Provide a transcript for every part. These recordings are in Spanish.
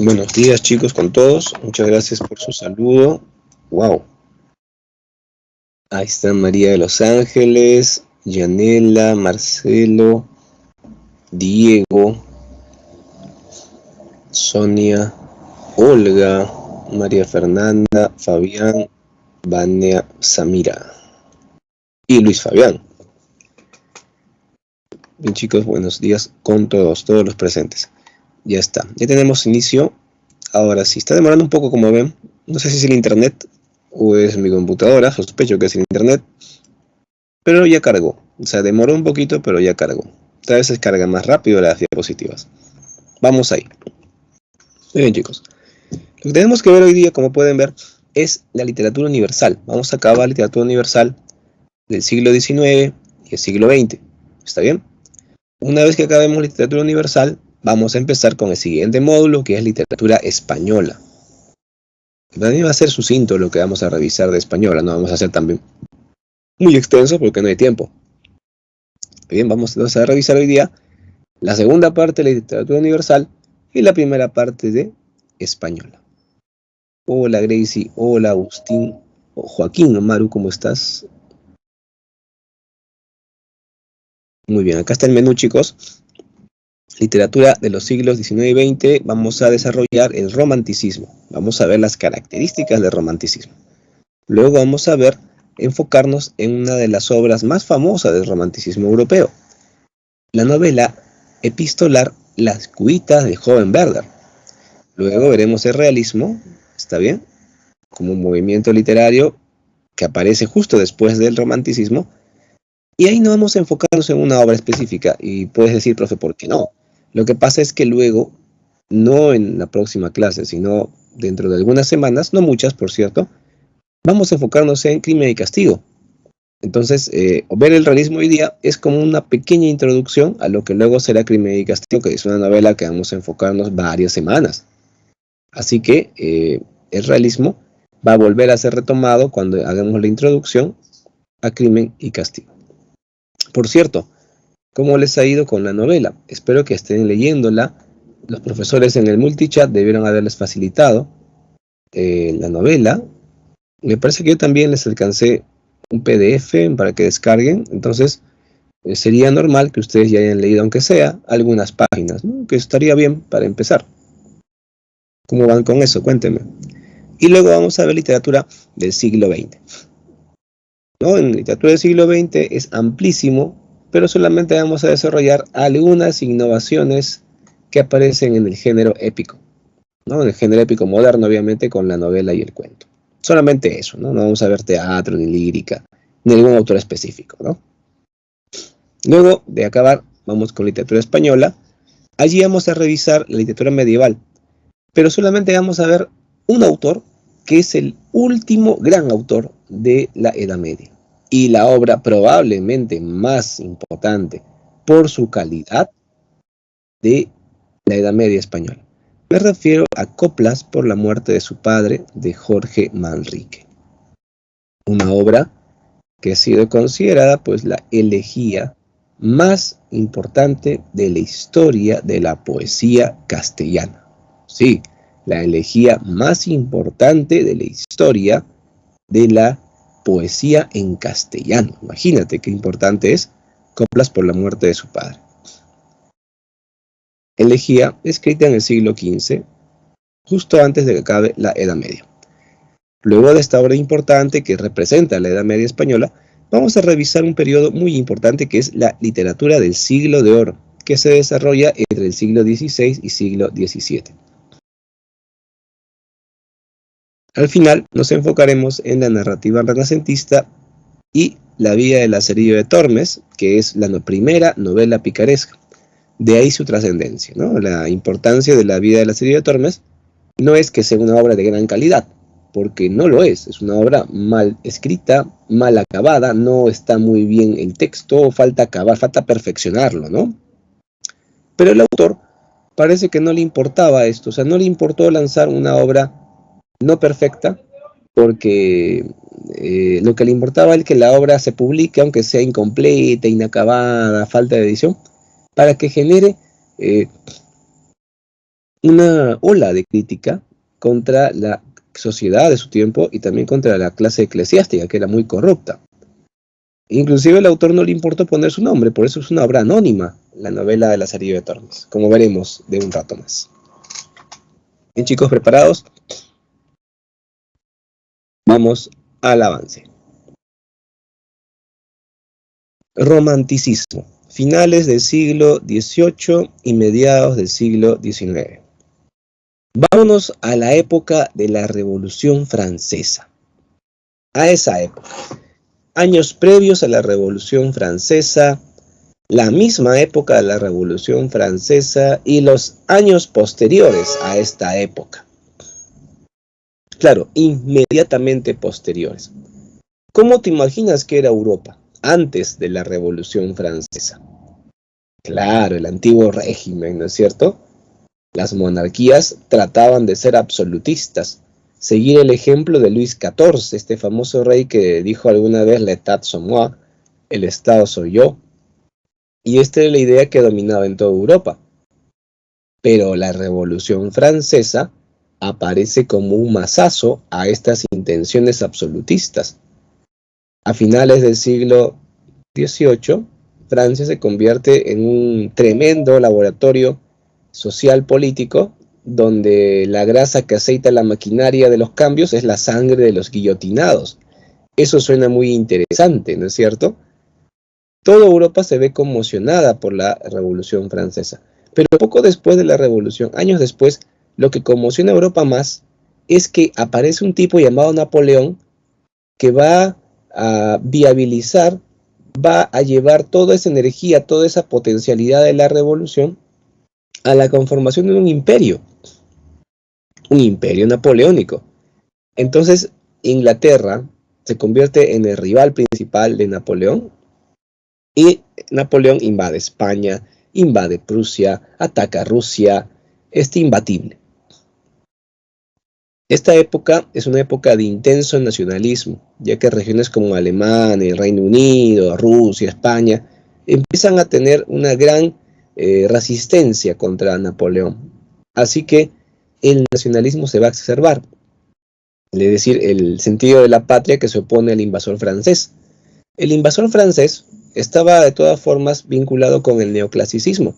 Buenos días, chicos, con todos. Muchas gracias por su saludo. Wow. Ahí está María de Los Ángeles, Yanela, Marcelo, Diego, Sonia, Olga, María Fernanda, Fabián, Vania, Samira y Luis Fabián. Bien, chicos, buenos días con todos los presentes. Ya está, ya tenemos inicio. Ahora sí, está demorando un poco, como ven. No sé si es el internet o es mi computadora, sospecho que es el internet, pero ya cargó. O sea, demoró un poquito, pero ya cargó. A veces carga más rápido las diapositivas. Vamos ahí. Muy bien, chicos. Lo que tenemos que ver hoy día, como pueden ver, es la literatura universal. Vamos a acabar literatura universal del siglo XIX y el siglo XX. ¿Está bien? Una vez que acabemos literatura universal, vamos a empezar con el siguiente módulo, que es literatura española. También va a ser sucinto lo que vamos a revisar de española, no vamos a hacer también muy extenso porque no hay tiempo. Bien, vamos a revisar hoy día la segunda parte de la literatura universal y la primera parte de española. Hola Gracie, hola Agustín, Joaquín, Maru, ¿cómo estás? Muy bien, acá está el menú, chicos. Literatura de los siglos XIX y XX, vamos a desarrollar el romanticismo. Vamos a ver las características del romanticismo. Luego vamos a enfocarnos en una de las obras más famosas del romanticismo europeo, la novela epistolar Las cuitas de joven Werther. Luego veremos el realismo, ¿está bien?, como un movimiento literario que aparece justo después del romanticismo, y ahí no vamos a enfocarnos en una obra específica. Y puedes decir, profe, ¿por qué no? Lo que pasa es que luego, no en la próxima clase, sino dentro de algunas semanas, no muchas, por cierto, vamos a enfocarnos en Crimen y Castigo. Entonces, ver el realismo hoy día es como una pequeña introducción a lo que luego será Crimen y Castigo, que es una novela que vamos a enfocarnos varias semanas. Así que el realismo va a volver a ser retomado cuando hagamos la introducción a Crimen y Castigo. Por cierto, ¿cómo les ha ido con la novela? Espero que estén leyéndola. Los profesores en el multichat debieron haberles facilitado la novela. Me parece que yo también les alcancé un PDF para que descarguen. Entonces, sería normal que ustedes ya hayan leído, aunque sea, algunas páginas, ¿no? Que estaría bien para empezar. ¿Cómo van con eso? Cuéntenme. Y luego vamos a ver literatura del siglo XX. ¿No? En literatura del siglo XX es amplísimo, pero solamente vamos a desarrollar algunas innovaciones que aparecen en el género épico, ¿no? En el género épico moderno, obviamente, con la novela y el cuento. Solamente eso, ¿no? No vamos a ver teatro, ni lírica, ni ningún autor específico, ¿no? Luego de acabar, vamos con literatura española. Allí vamos a revisar la literatura medieval, pero solamente vamos a ver un autor que es el último gran autor de la Edad Media, y la obra probablemente más importante por su calidad de la Edad Media española. Me refiero a Coplas por la muerte de su padre, de Jorge Manrique. Una obra que ha sido considerada pues la elegía más importante de la historia de la poesía castellana. Sí, la elegía más importante de la historia de la poesía en castellano. Imagínate qué importante es Coplas por la muerte de su padre. Elegía escrita en el siglo XV, justo antes de que acabe la Edad Media. Luego de esta obra importante que representa la Edad Media española, vamos a revisar un periodo muy importante que es la literatura del siglo de oro, que se desarrolla entre el siglo XVI y siglo XVII. Al final nos enfocaremos en la narrativa renacentista y la vida de Lazarillo de Tormes, que es la primera novela picaresca. De ahí su trascendencia, ¿no? La importancia de la vida de Lazarillo de Tormes no es que sea una obra de gran calidad, porque no lo es una obra mal escrita, mal acabada, no está muy bien el texto, falta acabar, falta perfeccionarlo, ¿no? Pero el autor parece que no le importaba esto, o sea, no le importó lanzar una obra no perfecta, porque lo que le importaba es que la obra se publique, aunque sea incompleta, inacabada, falta de edición, para que genere una ola de crítica contra la sociedad de su tiempo y también contra la clase eclesiástica, que era muy corrupta. Inclusive el autor no le importó poner su nombre, por eso es una obra anónima, la novela de Lazarillo de Tormes, como veremos de un rato más. Bien, chicos, ¿preparados? Vamos al avance. Romanticismo, finales del siglo XVIII y mediados del siglo XIX. Vámonos a la época de la Revolución Francesa. A esa época. Años previos a la Revolución Francesa, la misma época de la Revolución Francesa y los años posteriores a esta época. Claro, inmediatamente posteriores. ¿Cómo te imaginas que era Europa antes de la Revolución Francesa? Claro, el antiguo régimen, ¿no es cierto? Las monarquías trataban de ser absolutistas, seguir el ejemplo de Luis XIV, este famoso rey que dijo alguna vez l'état c'est moi, el Estado soy yo. Y esta era la idea que dominaba en toda Europa. Pero la Revolución Francesa aparece como un mazazo a estas intenciones absolutistas. A finales del siglo XVIII, Francia se convierte en un tremendo laboratorio social político, donde la grasa que aceita la maquinaria de los cambios es la sangre de los guillotinados. Eso suena muy interesante, ¿no es cierto? Toda Europa se ve conmocionada por la Revolución Francesa. Pero poco después de la Revolución, años después, lo que conmociona a Europa más es que aparece un tipo llamado Napoleón que va a viabilizar, va a llevar toda esa energía, toda esa potencialidad de la revolución a la conformación de un imperio napoleónico. Entonces, Inglaterra se convierte en el rival principal de Napoleón y Napoleón invade España, invade Prusia, ataca a Rusia, es imbatible. Esta época es una época de intenso nacionalismo, ya que regiones como Alemania, el Reino Unido, Rusia, España, empiezan a tener una gran resistencia contra Napoleón. Así que el nacionalismo se va a exacerbar, es decir, el sentido de la patria que se opone al invasor francés. El invasor francés estaba de todas formas vinculado con el neoclasicismo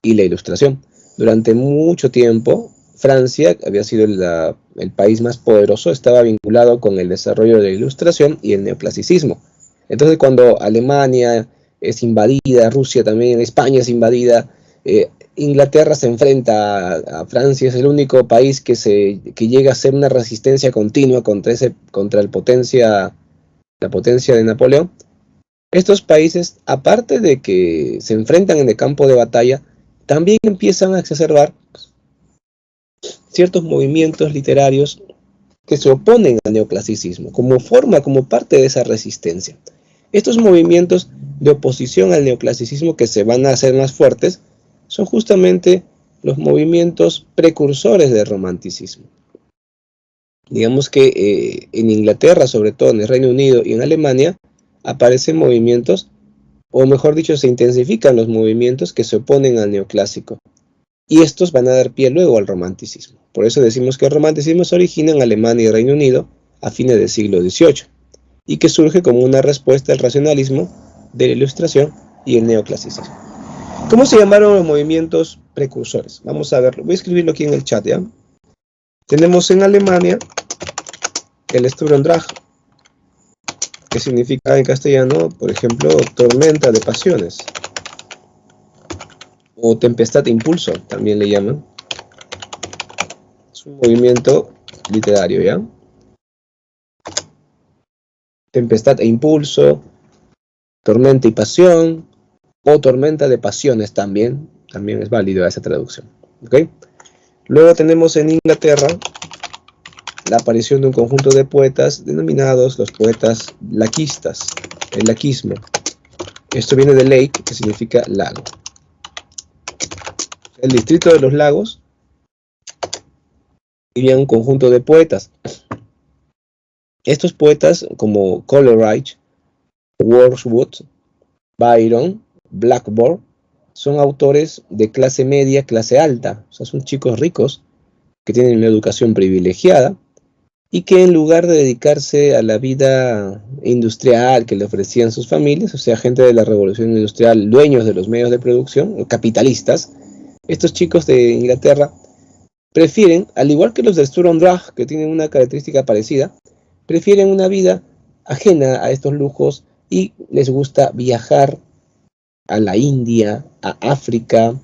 y la Ilustración. Durante mucho tiempo, Francia había sido el país más poderoso, estaba vinculado con el desarrollo de la Ilustración y el neoclasicismo. Entonces, cuando Alemania es invadida, Rusia también, España es invadida, Inglaterra se enfrenta a Francia, es el único país que llega a ser una resistencia continua contra la potencia de Napoleón. Estos países, aparte de que se enfrentan en el campo de batalla, también empiezan a exacerbar ciertos movimientos literarios que se oponen al neoclasicismo, como parte de esa resistencia. Estos movimientos de oposición al neoclasicismo que se van a hacer más fuertes son justamente los movimientos precursores del romanticismo. Digamos que en Inglaterra, sobre todo en el Reino Unido y en Alemania, aparecen movimientos, o mejor dicho, se intensifican los movimientos que se oponen al neoclásico. Y estos van a dar pie luego al romanticismo. Por eso decimos que el romanticismo se origina en Alemania y Reino Unido a fines del siglo XVIII y que surge como una respuesta al racionalismo de la Ilustración y el neoclasicismo. ¿Cómo se llamaron los movimientos precursores? Vamos a verlo. Voy a escribirlo aquí en el chat, ¿ya? Tenemos en Alemania el Sturm-und-Drang, que significa en castellano, por ejemplo, tormenta de pasiones. O tempestad de impulso, también le llaman. Es un movimiento literario, ¿ya? Tempestad e impulso, tormenta y pasión, o tormenta de pasiones también es válido esa traducción, ¿ok? Luego tenemos en Inglaterra la aparición de un conjunto de poetas denominados los poetas laquistas, el laquismo. Esto viene de lake, que significa lago. El distrito de los lagos vivía un conjunto de poetas. Estos poetas, como Coleridge, Wordsworth, Byron, Blackmore, son autores de clase media, clase alta, o sea, son chicos ricos que tienen una educación privilegiada y que en lugar de dedicarse a la vida industrial que le ofrecían sus familias, o sea, gente de la revolución industrial, dueños de los medios de producción, capitalistas, estos chicos de Inglaterra prefieren, al igual que los de Sturm und Drang, que tienen una característica parecida, prefieren una vida ajena a estos lujos y les gusta viajar a la India, a África,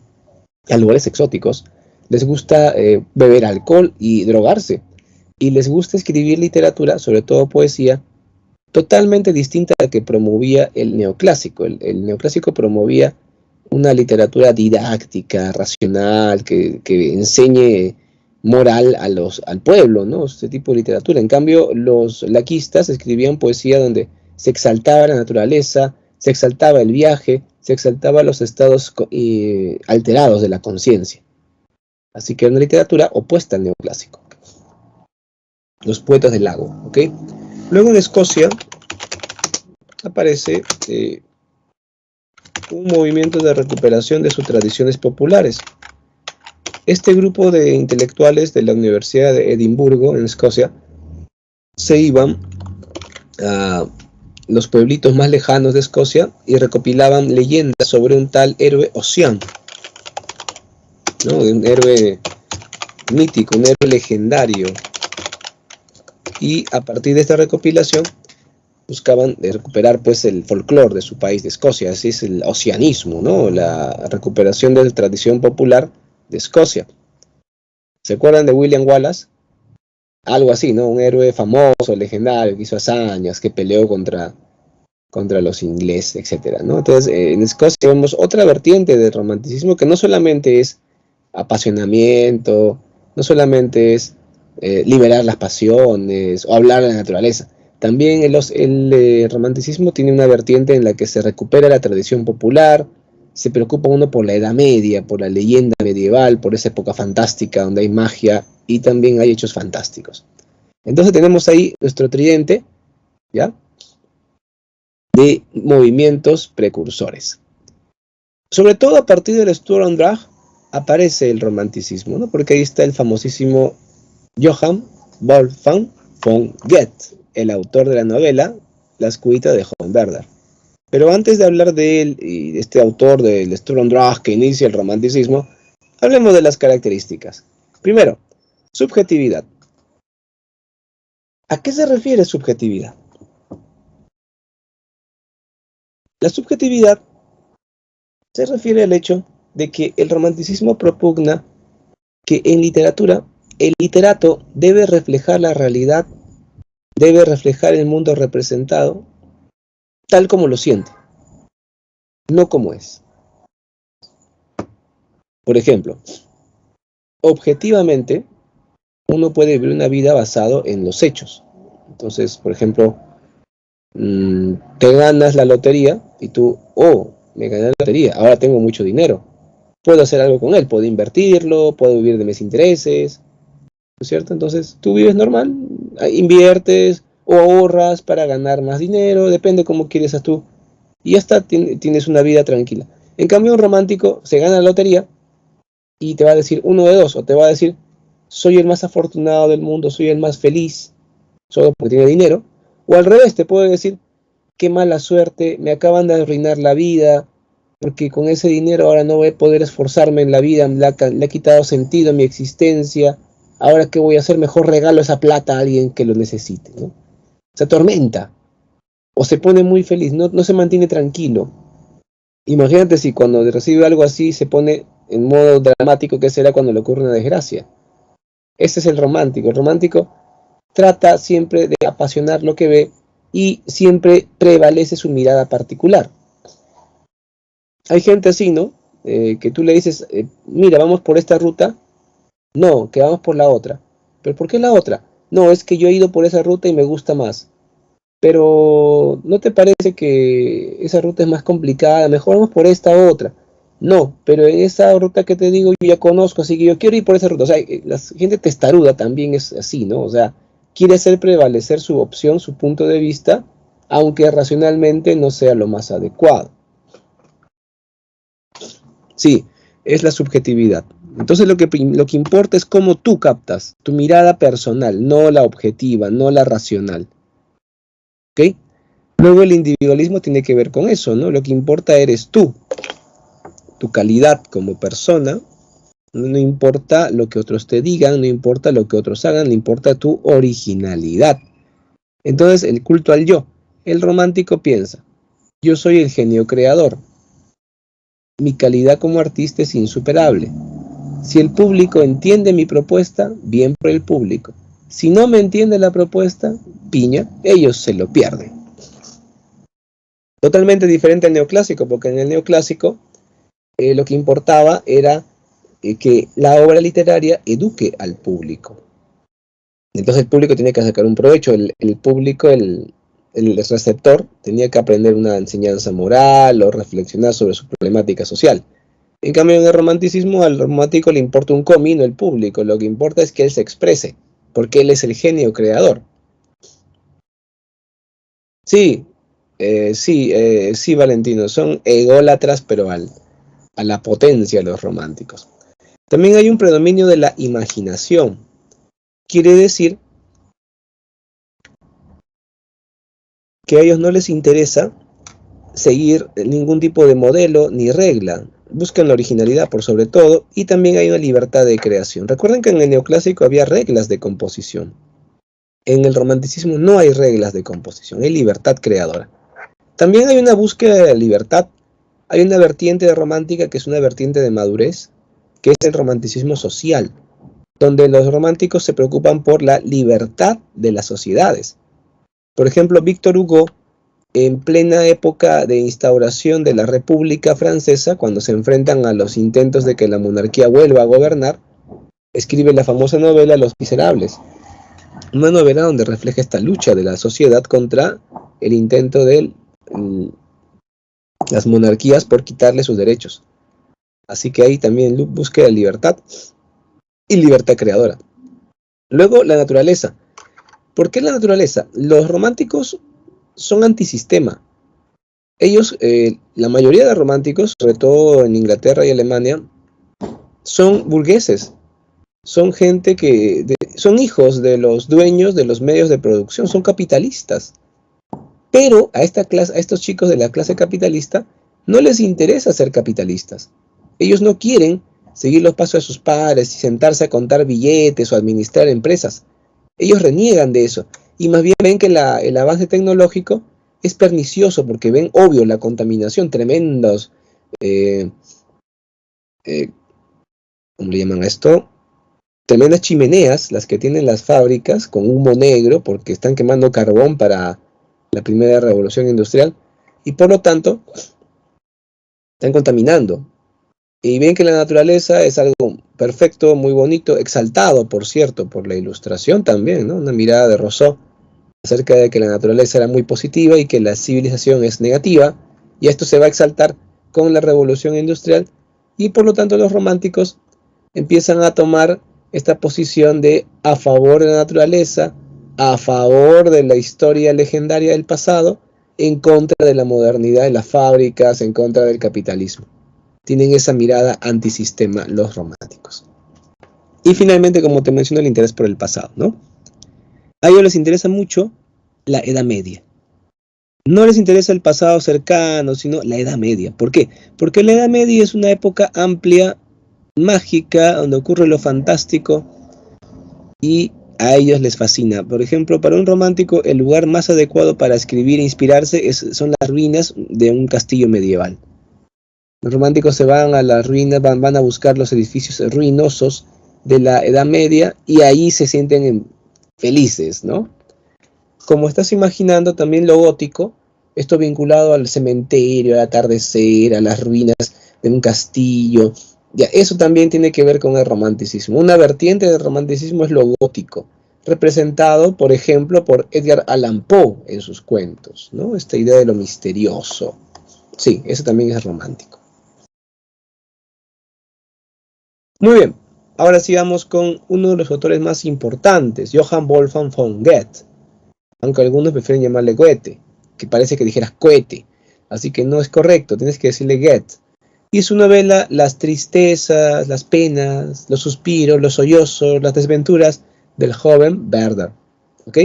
a lugares exóticos. Les gusta beber alcohol y drogarse. Y les gusta escribir literatura, sobre todo poesía, totalmente distinta a la que promovía el neoclásico. El neoclásico promovía una literatura didáctica, racional, que enseñe moral al pueblo, ¿no? Este tipo de literatura. En cambio, los laquistas escribían poesía donde se exaltaba la naturaleza, se exaltaba el viaje, se exaltaba los estados alterados de la conciencia. Así que era una literatura opuesta al neoclásico. Los poetas del lago, ¿ok? Luego en Escocia aparece un movimiento de recuperación de sus tradiciones populares. Este grupo de intelectuales de la Universidad de Edimburgo, en Escocia, se iban a los pueblitos más lejanos de Escocia y recopilaban leyendas sobre un tal héroe Ossian, ¿no? Un héroe mítico, un héroe legendario. Y a partir de esta recopilación buscaban recuperar pues el folclore de su país, de Escocia. Así es el ossianismo, ¿no? La recuperación de la tradición popular de Escocia. ¿Se acuerdan de William Wallace? Algo así, ¿no? Un héroe famoso, legendario, que hizo hazañas, que peleó contra los ingleses, etcétera, ¿no? Entonces, en Escocia vemos otra vertiente del romanticismo que no solamente es apasionamiento, no solamente es liberar las pasiones o hablar de la naturaleza. También el romanticismo tiene una vertiente en la que se recupera la tradición popular, se preocupa uno por la Edad Media, por la leyenda medieval, por esa época fantástica donde hay magia y también hay hechos fantásticos. Entonces tenemos ahí nuestro tridente, ¿ya?, de movimientos precursores. Sobre todo a partir del Sturm und Drang aparece el romanticismo, ¿no? Porque ahí está el famosísimo Johann Wolfgang von Goethe, el autor de la novela La escudita de Joan Werder. Pero antes de hablar de él y de este autor del Sturm und Drang que inicia el romanticismo, hablemos de las características. Primero, subjetividad. ¿A qué se refiere subjetividad? La subjetividad se refiere al hecho de que el romanticismo propugna que en literatura el literato debe reflejar la realidad, debe reflejar el mundo representado tal como lo siente, no como es. Por ejemplo, objetivamente, uno puede vivir una vida basado en los hechos. Entonces, por ejemplo, te ganas la lotería y tú, me gané la lotería, ahora tengo mucho dinero. Puedo hacer algo con él, puedo invertirlo, puedo vivir de mis intereses, ¿no es cierto? Entonces, tú vives normal, inviertes o ahorras para ganar más dinero, depende cómo quieres a tú. Y ya está, tienes una vida tranquila. En cambio, un romántico se gana la lotería y te va a decir uno de dos, o te va a decir, soy el más afortunado del mundo, soy el más feliz, solo porque tiene dinero. O al revés, te puede decir, qué mala suerte, me acaban de arruinar la vida, porque con ese dinero ahora no voy a poder esforzarme en la vida, le ha quitado sentido a mi existencia, ahora qué voy a hacer, mejor regalo esa plata a alguien que lo necesite, ¿no? Se atormenta, o se pone muy feliz, no se mantiene tranquilo. Imagínate si cuando recibe algo así se pone en modo dramático, ¿qué será cuando le ocurre una desgracia? Ese es el romántico. El romántico trata siempre de apasionar lo que ve y siempre prevalece su mirada particular. Hay gente así, ¿no? Que tú le dices, mira, vamos por esta ruta. No, que vamos por la otra. ¿Pero por qué la otra? No, es que yo he ido por esa ruta y me gusta más. Pero ¿no te parece que esa ruta es más complicada? Mejor vamos por esta otra. No, pero en esa ruta que te digo yo ya conozco, así que yo quiero ir por esa ruta. O sea, la gente testaruda también es así, ¿no? O sea, quiere hacer prevalecer su opción, su punto de vista, aunque racionalmente no sea lo más adecuado. Sí, es la subjetividad. Entonces lo que importa es cómo tú captas, tu mirada personal, no la objetiva, no la racional. ¿Ok? Luego el individualismo tiene que ver con eso, ¿no? Lo que importa eres tú, tu calidad como persona. No importa lo que otros te digan, no importa lo que otros hagan, no importa tu originalidad. Entonces el culto al yo. El romántico piensa, yo soy el genio creador. Mi calidad como artista es insuperable. Si el público entiende mi propuesta, bien por el público. Si no me entiende la propuesta, piña, ellos se lo pierden. Totalmente diferente al neoclásico, porque en el neoclásico lo que importaba era que la obra literaria eduque al público. Entonces el público tenía que sacar un provecho, el público, el receptor, tenía que aprender una enseñanza moral o reflexionar sobre su problemática social. En cambio, en el romanticismo, al romántico le importa un comino el público, lo que importa es que él se exprese, porque él es el genio creador. Sí, sí, Valentino, son ególatras, pero a la potencia los románticos. También hay un predominio de la imaginación. Quiere decir que a ellos no les interesa seguir ningún tipo de modelo ni regla. Buscan la originalidad por sobre todo y también hay una libertad de creación. Recuerden que en el neoclásico había reglas de composición. En el romanticismo no hay reglas de composición, hay libertad creadora. También hay una búsqueda de libertad. Hay una vertiente romántica que es una vertiente de madurez, que es el romanticismo social, donde los románticos se preocupan por la libertad de las sociedades. Por ejemplo, Víctor Hugo, en plena época de instauración de la República Francesa, cuando se enfrentan a los intentos de que la monarquía vuelva a gobernar, escribe la famosa novela Los Miserables, una novela donde refleja esta lucha de la sociedad contra el intento de las monarquías por quitarle sus derechos. Así que ahí también búsqueda de libertad y libertad creadora. Luego, la naturaleza. ¿Por qué la naturaleza? Los románticos son antisistema. Ellos, la mayoría de románticos, sobre todo en Inglaterra y Alemania, son burgueses. Son gente son hijos de los dueños de los medios de producción, son capitalistas. Pero a estos chicos de la clase capitalista no les interesa ser capitalistas. Ellos no quieren seguir los pasos de sus padres y sentarse a contar billetes o administrar empresas. Ellos reniegan de eso y más bien ven que el avance tecnológico es pernicioso porque ven obvio la contaminación, tremendos, ¿cómo le llaman a esto? Tremendas chimeneas, las que tienen las fábricas con humo negro porque están quemando carbón para la primera revolución industrial y por lo tanto están contaminando. Y ven que la naturaleza es algo perfecto, muy bonito, exaltado, por cierto, por la ilustración también, ¿no? Una mirada de Rousseau acerca de que la naturaleza era muy positiva y que la civilización es negativa, y esto se va a exaltar con la revolución industrial, y por lo tanto los románticos empiezan a tomar esta posición de a favor de la naturaleza, a favor de la historia legendaria del pasado, en contra de la modernidad de las fábricas, en contra del capitalismo. Tienen esa mirada antisistema los románticos. Y finalmente, como te menciono, el interés por el pasado, ¿no? A ellos les interesa mucho la Edad Media. No les interesa el pasado cercano, sino la Edad Media. ¿Por qué? Porque la Edad Media es una época amplia, mágica, donde ocurre lo fantástico y a ellos les fascina. Por ejemplo, para un romántico, el lugar más adecuado para escribir e inspirarse son las ruinas de un castillo medieval. Los románticos se van a las ruinas, van a buscar los edificios ruinosos de la Edad Media y ahí se sienten felices, ¿no? Como estás imaginando, también lo gótico, esto vinculado al cementerio, al atardecer, a las ruinas de un castillo, ya, eso también tiene que ver con el romanticismo. Una vertiente del romanticismo es lo gótico, representado, por ejemplo, por Edgar Allan Poe en sus cuentos, ¿no? Esta idea de lo misterioso. Sí, eso también es romántico. Muy bien, ahora sigamos con uno de los autores más importantes, Johann Wolfgang von Goethe, aunque algunos prefieren llamarle Goethe, que parece que dijeras cohete, así que no es correcto, tienes que decirle Goethe. Y en su novela, las tristezas, las penas, los suspiros, los sollozos, las desventuras del joven Werther. ¿Ok?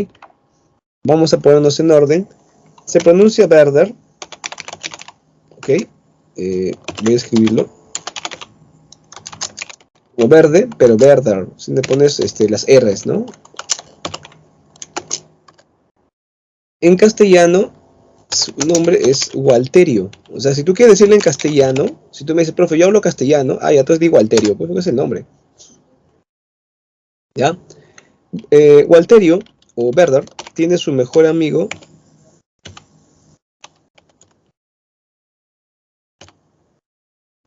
Vamos a ponernos en orden. Se pronuncia Werther. ¿Ok? Voy a escribirlo. Como verde, pero Werther. Si le pones las R's, ¿no? En castellano, su nombre es Walterio. O sea, si tú quieres decirle en castellano, si tú me dices, profe, yo hablo castellano, ya entonces digo Walterio, pues porque es el nombre. ¿Ya? Walterio, o Werther, tiene su mejor amigo.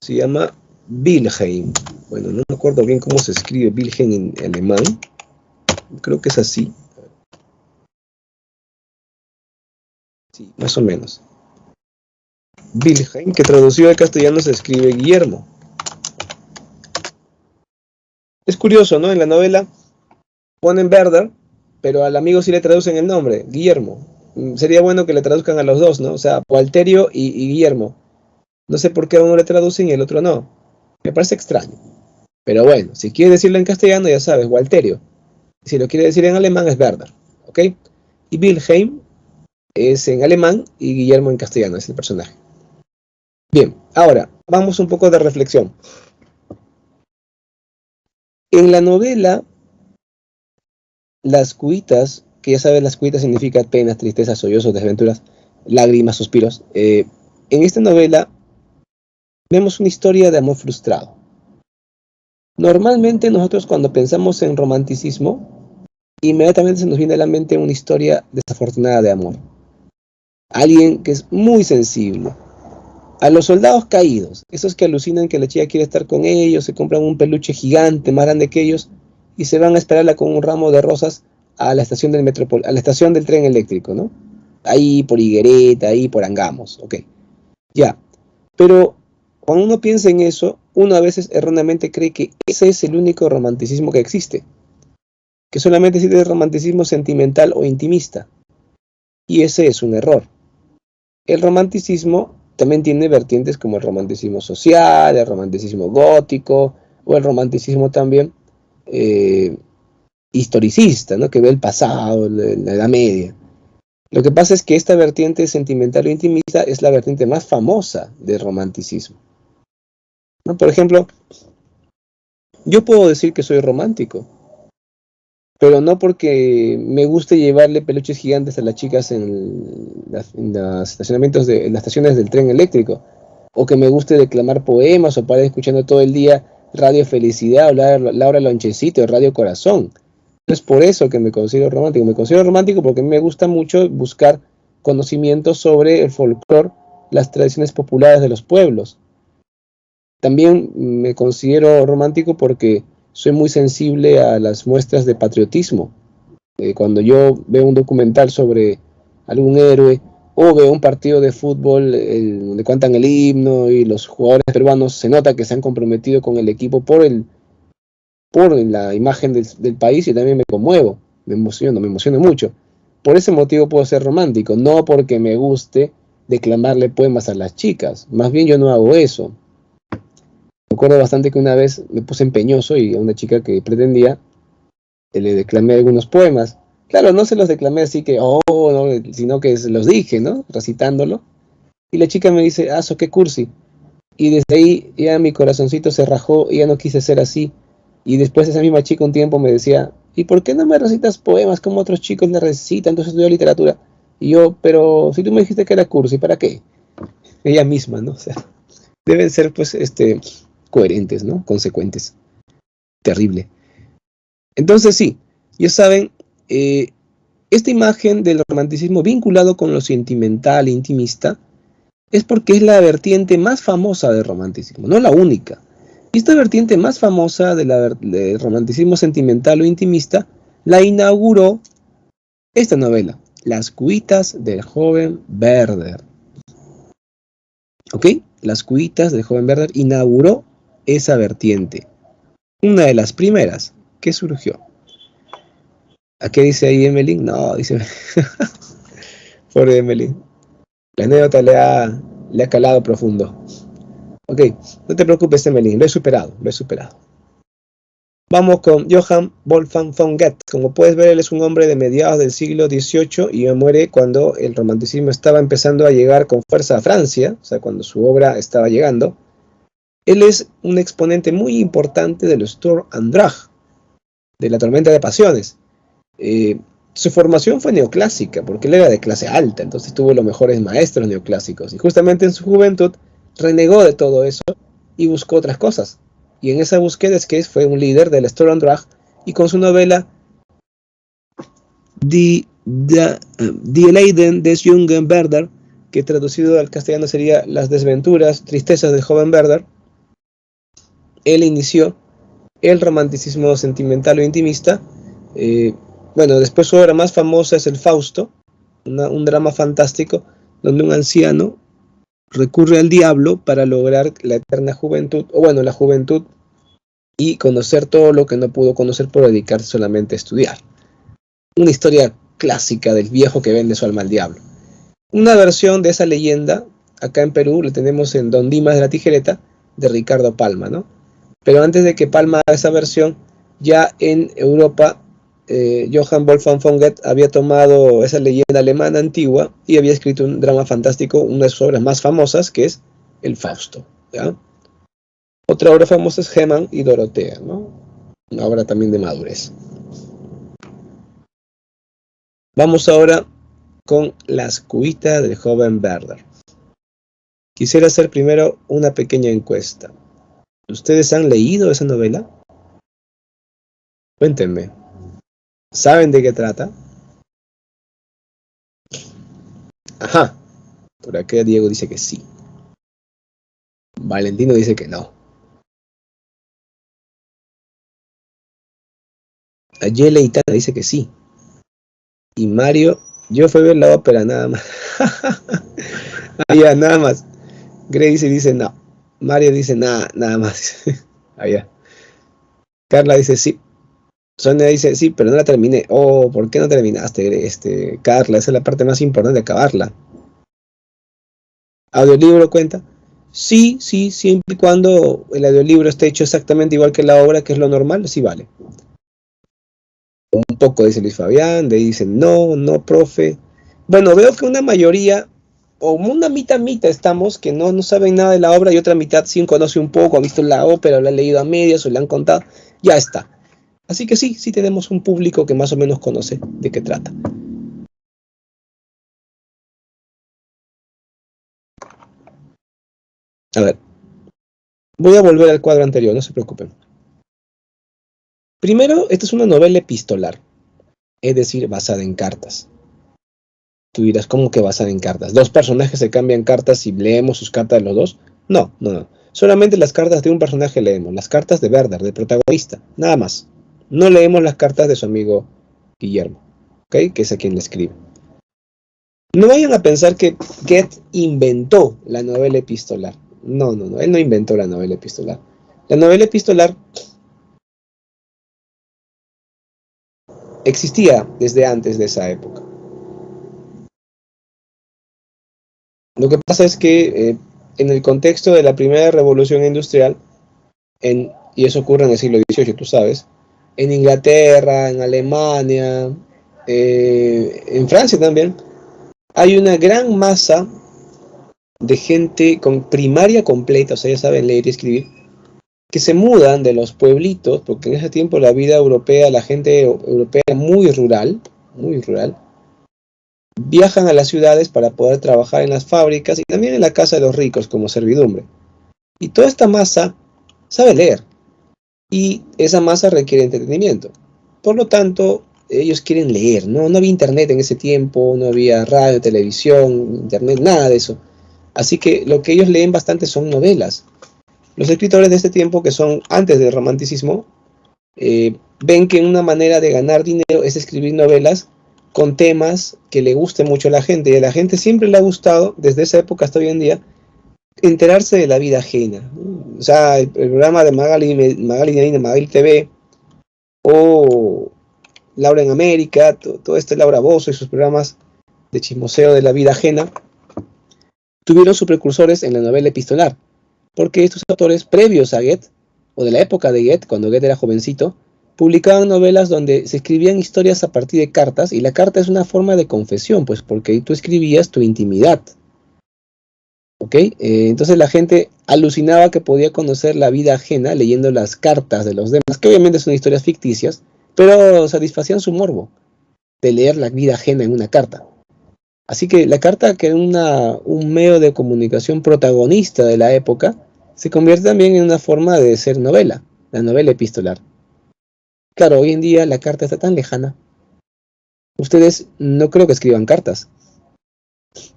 Se llama Wilhelm. Bueno, no me acuerdo bien cómo se escribe Wilhelm en alemán. Creo que es así. Sí, más o menos. Wilhelm, que traducido al castellano se escribe Guillermo. Es curioso, ¿no? En la novela ponen Werther, pero al amigo sí le traducen el nombre, Guillermo. Sería bueno que le traduzcan a los dos, ¿no? O sea, Walterio y Guillermo. No sé por qué a uno le traducen y el otro no. Me parece extraño. Pero bueno, si quiere decirlo en castellano, ya sabes, Walterio. Si lo quiere decir en alemán, es Werther. ¿Ok? Y Wilhelm es en alemán y Guillermo en castellano, es el personaje. Bien, ahora, vamos un poco de reflexión. En la novela, las cuitas, que ya sabes, las cuitas significan penas, tristezas, sollozos, desventuras, lágrimas, suspiros. En esta novela vemos una historia de amor frustrado. Normalmente nosotros cuando pensamos en romanticismo, inmediatamente se nos viene a la mente una historia desafortunada de amor. Alguien que es muy sensible. A los soldados caídos, esos que alucinan que la chica quiere estar con ellos, se compran un peluche gigante más grande que ellos y se van a esperarla con un ramo de rosas a la estación del a la estación del tren eléctrico, ¿no? Ahí por Higuereta, ahí por Angamos, ok. Ya, pero cuando uno piensa en eso, uno a veces erróneamente cree que ese es el único romanticismo que existe, que solamente existe el romanticismo sentimental o intimista, y ese es un error. El romanticismo también tiene vertientes como el romanticismo social, el romanticismo gótico, o el romanticismo también historicista, ¿no? Que ve el pasado, la Edad Media. Lo que pasa es que esta vertiente sentimental o intimista es la vertiente más famosa del romanticismo, ¿no? Por ejemplo, yo puedo decir que soy romántico, pero no porque me guste llevarle peluches gigantes a las chicas en los estacionamientos en las estaciones del tren eléctrico, o que me guste declamar poemas o para escuchando todo el día Radio Felicidad o Laura Lonchecito, Radio Corazón. No es por eso que me considero romántico porque a mí me gusta mucho buscar conocimientos sobre el folclore, las tradiciones populares de los pueblos. También me considero romántico porque soy muy sensible a las muestras de patriotismo. Cuando yo veo un documental sobre algún héroe o veo un partido de fútbol donde cantan el himno y los jugadores peruanos se nota que se han comprometido con el equipo por la imagen del país, y también me conmuevo, me emociono mucho. Por ese motivo puedo ser romántico, no porque me guste declamarle poemas a las chicas. Más bien yo no hago eso. Me acuerdo bastante que una vez me puse empeñoso y a una chica que pretendía le declamé algunos poemas. Claro, no se los declamé así que, no, sino que se los dije, ¿no? Recitándolo. Y la chica me dice, so qué cursi. Y desde ahí ya mi corazoncito se rajó y ya no quise ser así. Y después esa misma chica un tiempo me decía, ¿y por qué no me recitas poemas como otros chicos le recitan? Entonces estudió literatura. Y yo, pero si tú me dijiste que era cursi, ¿para qué? Ella misma, ¿no? O sea, deben ser pues coherentes, ¿no? Consecuentes. Terrible. Entonces sí, ya saben, esta imagen del romanticismo vinculado con lo sentimental e intimista es porque es la vertiente más famosa del romanticismo, no la única. Y esta vertiente más famosa del romanticismo sentimental o intimista la inauguró esta novela, Las cuitas del joven Werther. ¿Ok? Las cuitas del joven Werther inauguró esa vertiente, una de las primeras que surgió. ¿A qué dice ahí Emily? No, dice pobre Emily. La anécdota le ha calado profundo. Ok, no te preocupes, Emelín, lo he superado, lo he superado. Vamos con Johann Wolfgang von Goethe. Como puedes ver, él es un hombre de mediados del siglo XVIII y muere cuando el romanticismo estaba empezando a llegar con fuerza a Francia, o sea, cuando su obra estaba llegando. Él es un exponente muy importante del Sturm und Drang, de la tormenta de pasiones. Su formación fue neoclásica, porque él era de clase alta, entonces tuvo los mejores maestros neoclásicos. Y justamente en su juventud renegó de todo eso y buscó otras cosas. Y en esa búsqueda es que fue un líder del Sturm und Drang, y con su novela Die Leiden des jungen Werther, que traducido al castellano sería Las desventuras, tristezas del joven Werther, él inició el romanticismo sentimental o intimista. Bueno, después su obra más famosa es el Fausto, un drama fantástico donde un anciano recurre al diablo para lograr la eterna juventud, o bueno, la juventud, y conocer todo lo que no pudo conocer por dedicarse solamente a estudiar. Una historia clásica del viejo que vende su alma al diablo. Una versión de esa leyenda, acá en Perú, la tenemos en Don Dimas de la Tijereta, de Ricardo Palma, ¿no? Pero antes de que Palma haga esa versión, ya en Europa, Johann Wolfgang von Goethe había tomado esa leyenda alemana antigua y había escrito un drama fantástico, una de sus obras más famosas, que es el Fausto, ¿ya? Otra obra famosa es Heman y Dorotea, ¿no? Una obra también de madurez. Vamos ahora con Las cuitas del joven Werther. Quisiera hacer primero una pequeña encuesta. ¿Ustedes han leído esa novela? Cuéntenme. ¿Saben de qué trata? Ajá. Por acá Diego dice que sí. Valentino dice que no. Ayele Itana dice que sí. Y Mario, yo fui a ver la ópera nada más. Ya, nada más. Gracie dice no. Mario dice nada más. Allá. Carla dice sí. Sonia dice sí, pero no la terminé. Oh, ¿por qué no terminaste, Carla? Esa es la parte más importante de acabarla. ¿Audiolibro cuenta? Sí, siempre y cuando el audiolibro esté hecho exactamente igual que la obra, que es lo normal, sí vale. Un poco dice Luis Fabián, de ahí dicen no, profe. Bueno, veo que una mayoría, o una mitad estamos, que no saben nada de la obra, y otra mitad sí conoce un poco, ha visto la ópera, la ha leído a medias o le han contado, ya está. Así que sí tenemos un público que más o menos conoce de qué trata. A ver, voy a volver al cuadro anterior, no se preocupen. Primero, esta es una novela epistolar, es decir, basada en cartas. Tú dirás, ¿cómo que basada en cartas? ¿Dos personajes se cambian cartas y leemos sus cartas de los dos? No. Solamente las cartas de un personaje leemos, las cartas de Werther, del protagonista, nada más. No leemos las cartas de su amigo Guillermo, ¿ok? Que es a quien le escribe. No vayan a pensar que Goethe inventó la novela epistolar. No, él no inventó la novela epistolar. La novela epistolar existía desde antes de esa época. Lo que pasa es que en el contexto de la primera revolución industrial, y eso ocurre en el siglo XVIII, tú sabes, en Inglaterra, en Alemania, en Francia también, hay una gran masa de gente con primaria completa, o sea, ya saben leer y escribir, que se mudan de los pueblitos, porque en ese tiempo la vida europea, la gente europea era muy rural, viajan a las ciudades para poder trabajar en las fábricas y también en la casa de los ricos como servidumbre. Y toda esta masa sabe leer, y esa masa requiere entretenimiento. Por lo tanto, ellos quieren leer, ¿no? No había internet en ese tiempo, no había radio, televisión, internet, nada de eso. Así que lo que ellos leen bastante son novelas. Los escritores de este tiempo, que son antes del romanticismo, ven que una manera de ganar dinero es escribir novelas con temas que le guste mucho a la gente, y a la gente siempre le ha gustado, desde esa época hasta hoy en día, enterarse de la vida ajena. O sea, el programa de Magali TV, o Laura en América, todo este Laura Bozzo y sus programas de chismoseo de la vida ajena, tuvieron sus precursores en la novela epistolar. porque estos autores previos a Goethe, o de la época de Goethe, cuando Goethe era jovencito, publicaban novelas donde se escribían historias a partir de cartas, y la carta es una forma de confesión, pues porque tú escribías tu intimidad. ¿Ok? Entonces la gente alucinaba que podía conocer la vida ajena leyendo las cartas de los demás, que obviamente son historias ficticias, pero satisfacían su morbo de leer la vida ajena en una carta. Así que la carta, que era un medio de comunicación protagonista de la época, se convierte también en una forma de ser novela, la novela epistolar. Claro, hoy en día la carta está tan lejana. Ustedes no creo que escriban cartas.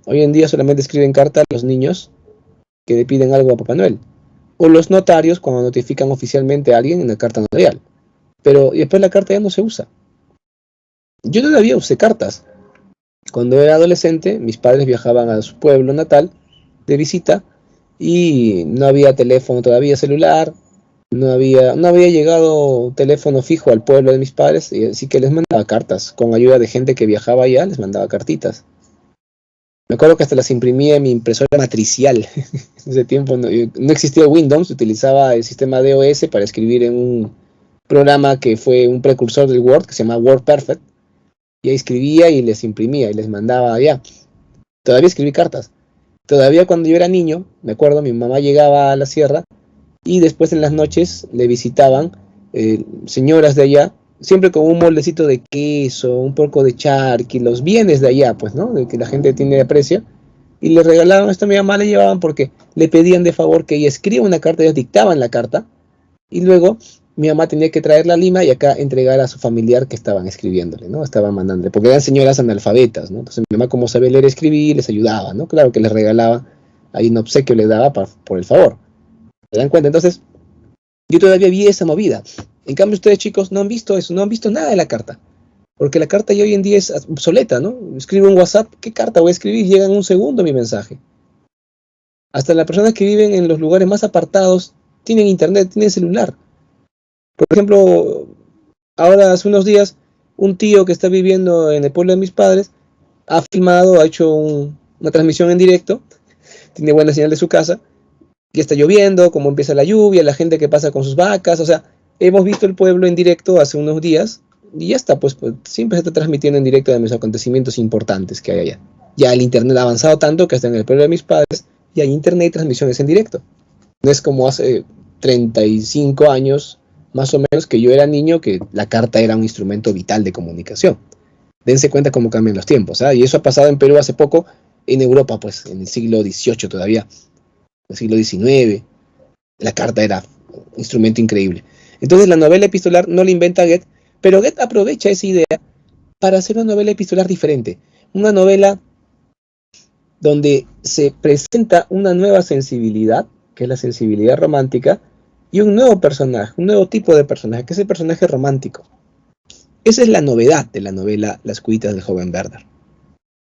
Hoy en día solamente escriben cartas los niños que le piden algo a Papá Noel, o los notarios cuando notifican oficialmente a alguien en la carta notarial. Pero después la carta ya no se usa. Yo todavía usé cartas. Cuando era adolescente, mis padres viajaban a su pueblo natal de visita y no había teléfono todavía celular, no había llegado teléfono fijo al pueblo de mis padres, y así que les mandaba cartas. Con ayuda de gente que viajaba allá, les mandaba cartitas. Me acuerdo que hasta las imprimía en mi impresora matricial. En ese tiempo no existía Windows, utilizaba el sistema DOS para escribir en un programa que fue un precursor del Word, que se llama WordPerfect, y ahí escribía y les imprimía y les mandaba allá. Todavía escribí cartas. Todavía cuando yo era niño, me acuerdo, mi mamá llegaba a la sierra y después en las noches le visitaban señoras de allá, siempre con un moldecito de queso, un poco de charqui, los bienes de allá, pues, ¿no? De que la gente tiene aprecio. Y le regalaban esto a mi mamá, le llevaban porque le pedían de favor que ella escriba una carta, ellos dictaban la carta, y luego mi mamá tenía que traer la lima y acá entregar a su familiar que estaban escribiéndole, ¿no? Estaban mandándole, porque eran señoras analfabetas, ¿no? Entonces mi mamá, como sabía leer y escribir, les ayudaba, ¿no? Claro que les regalaba, ahí un obsequio les daba por el favor. ¿Se dan cuenta? Entonces, yo todavía vi esa movida. En cambio, ustedes, chicos, no han visto eso, no han visto nada de la carta. Porque la carta ya hoy en día es obsoleta, ¿no? Escribo un WhatsApp, ¿qué carta voy a escribir? Llega en un segundo mi mensaje. Hasta las personas que viven en los lugares más apartados tienen internet, tienen celular. Por ejemplo, ahora hace unos días, un tío que está viviendo en el pueblo de mis padres ha filmado, ha hecho una transmisión en directo, tiene buena señal de su casa, y está lloviendo, cómo empieza la lluvia, la gente que pasa con sus vacas, o sea, hemos visto el pueblo en directo hace unos días, y ya está, pues siempre se está transmitiendo en directo de los acontecimientos importantes que hay allá. Ya el internet ha avanzado tanto que hasta en el pueblo de mis padres ya hay internet y transmisiones en directo. No es como hace 35 años, más o menos, que yo era niño, que la carta era un instrumento vital de comunicación. Dense cuenta cómo cambian los tiempos, ¿eh? Y eso ha pasado en Perú hace poco, en Europa, pues, en el siglo XVIII todavía, el siglo XIX, la carta era un instrumento increíble. Entonces la novela epistolar no la inventa Goethe, pero Goethe aprovecha esa idea para hacer una novela epistolar diferente, una novela donde se presenta una nueva sensibilidad, que es la sensibilidad romántica, y un nuevo personaje, un nuevo tipo de personaje, que es el personaje romántico. Esa es la novedad de la novela Las cuitas del joven Werther.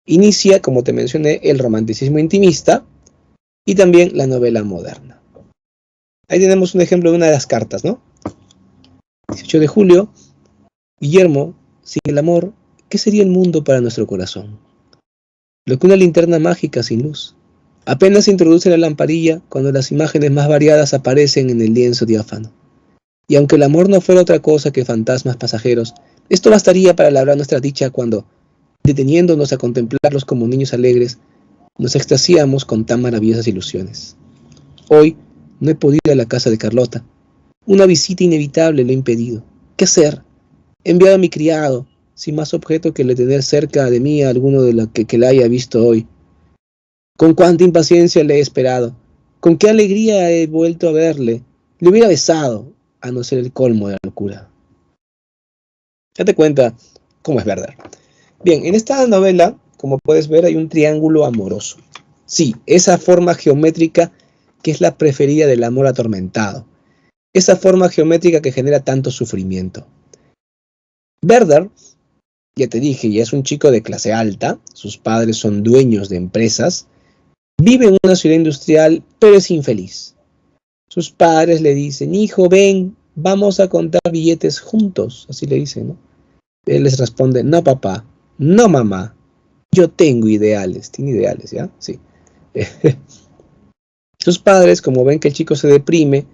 Inicia, como te mencioné, el romanticismo intimista y también la novela moderna. Ahí tenemos un ejemplo de una de las cartas, ¿no? 18 de julio, Guillermo, sin el amor, ¿qué sería el mundo para nuestro corazón? Lo que una linterna mágica sin luz. Apenas se introduce la lamparilla cuando las imágenes más variadas aparecen en el lienzo diáfano. Y aunque el amor no fuera otra cosa que fantasmas pasajeros, esto bastaría para labrar nuestra dicha cuando, deteniéndonos a contemplarlos como niños alegres, nos extasiamos con tan maravillosas ilusiones. Hoy no he podido ir a la casa de Carlota. Una visita inevitable lo ha impedido. ¿Qué hacer? He enviado a mi criado, sin más objeto que el de tener cerca de mí a alguno de la que la haya visto hoy. Con cuánta impaciencia le he esperado, con qué alegría he vuelto a verle. Le hubiera besado, a no ser el colmo de la locura. Date cuenta cómo es verdad. Bien, en esta novela, como puedes ver, hay un triángulo amoroso. Sí, esa forma geométrica que es la preferida del amor atormentado. Esa forma geométrica que genera tanto sufrimiento. Werther, ya te dije, ya es un chico de clase alta, sus padres son dueños de empresas, vive en una ciudad industrial, pero es infeliz. Sus padres le dicen, hijo, ven, vamos a contar billetes juntos, así le dicen, ¿no? Él les responde, no papá, no mamá, yo tengo ideales, tiene ideales, ¿ya? Sí. Sus padres, como ven que el chico se deprime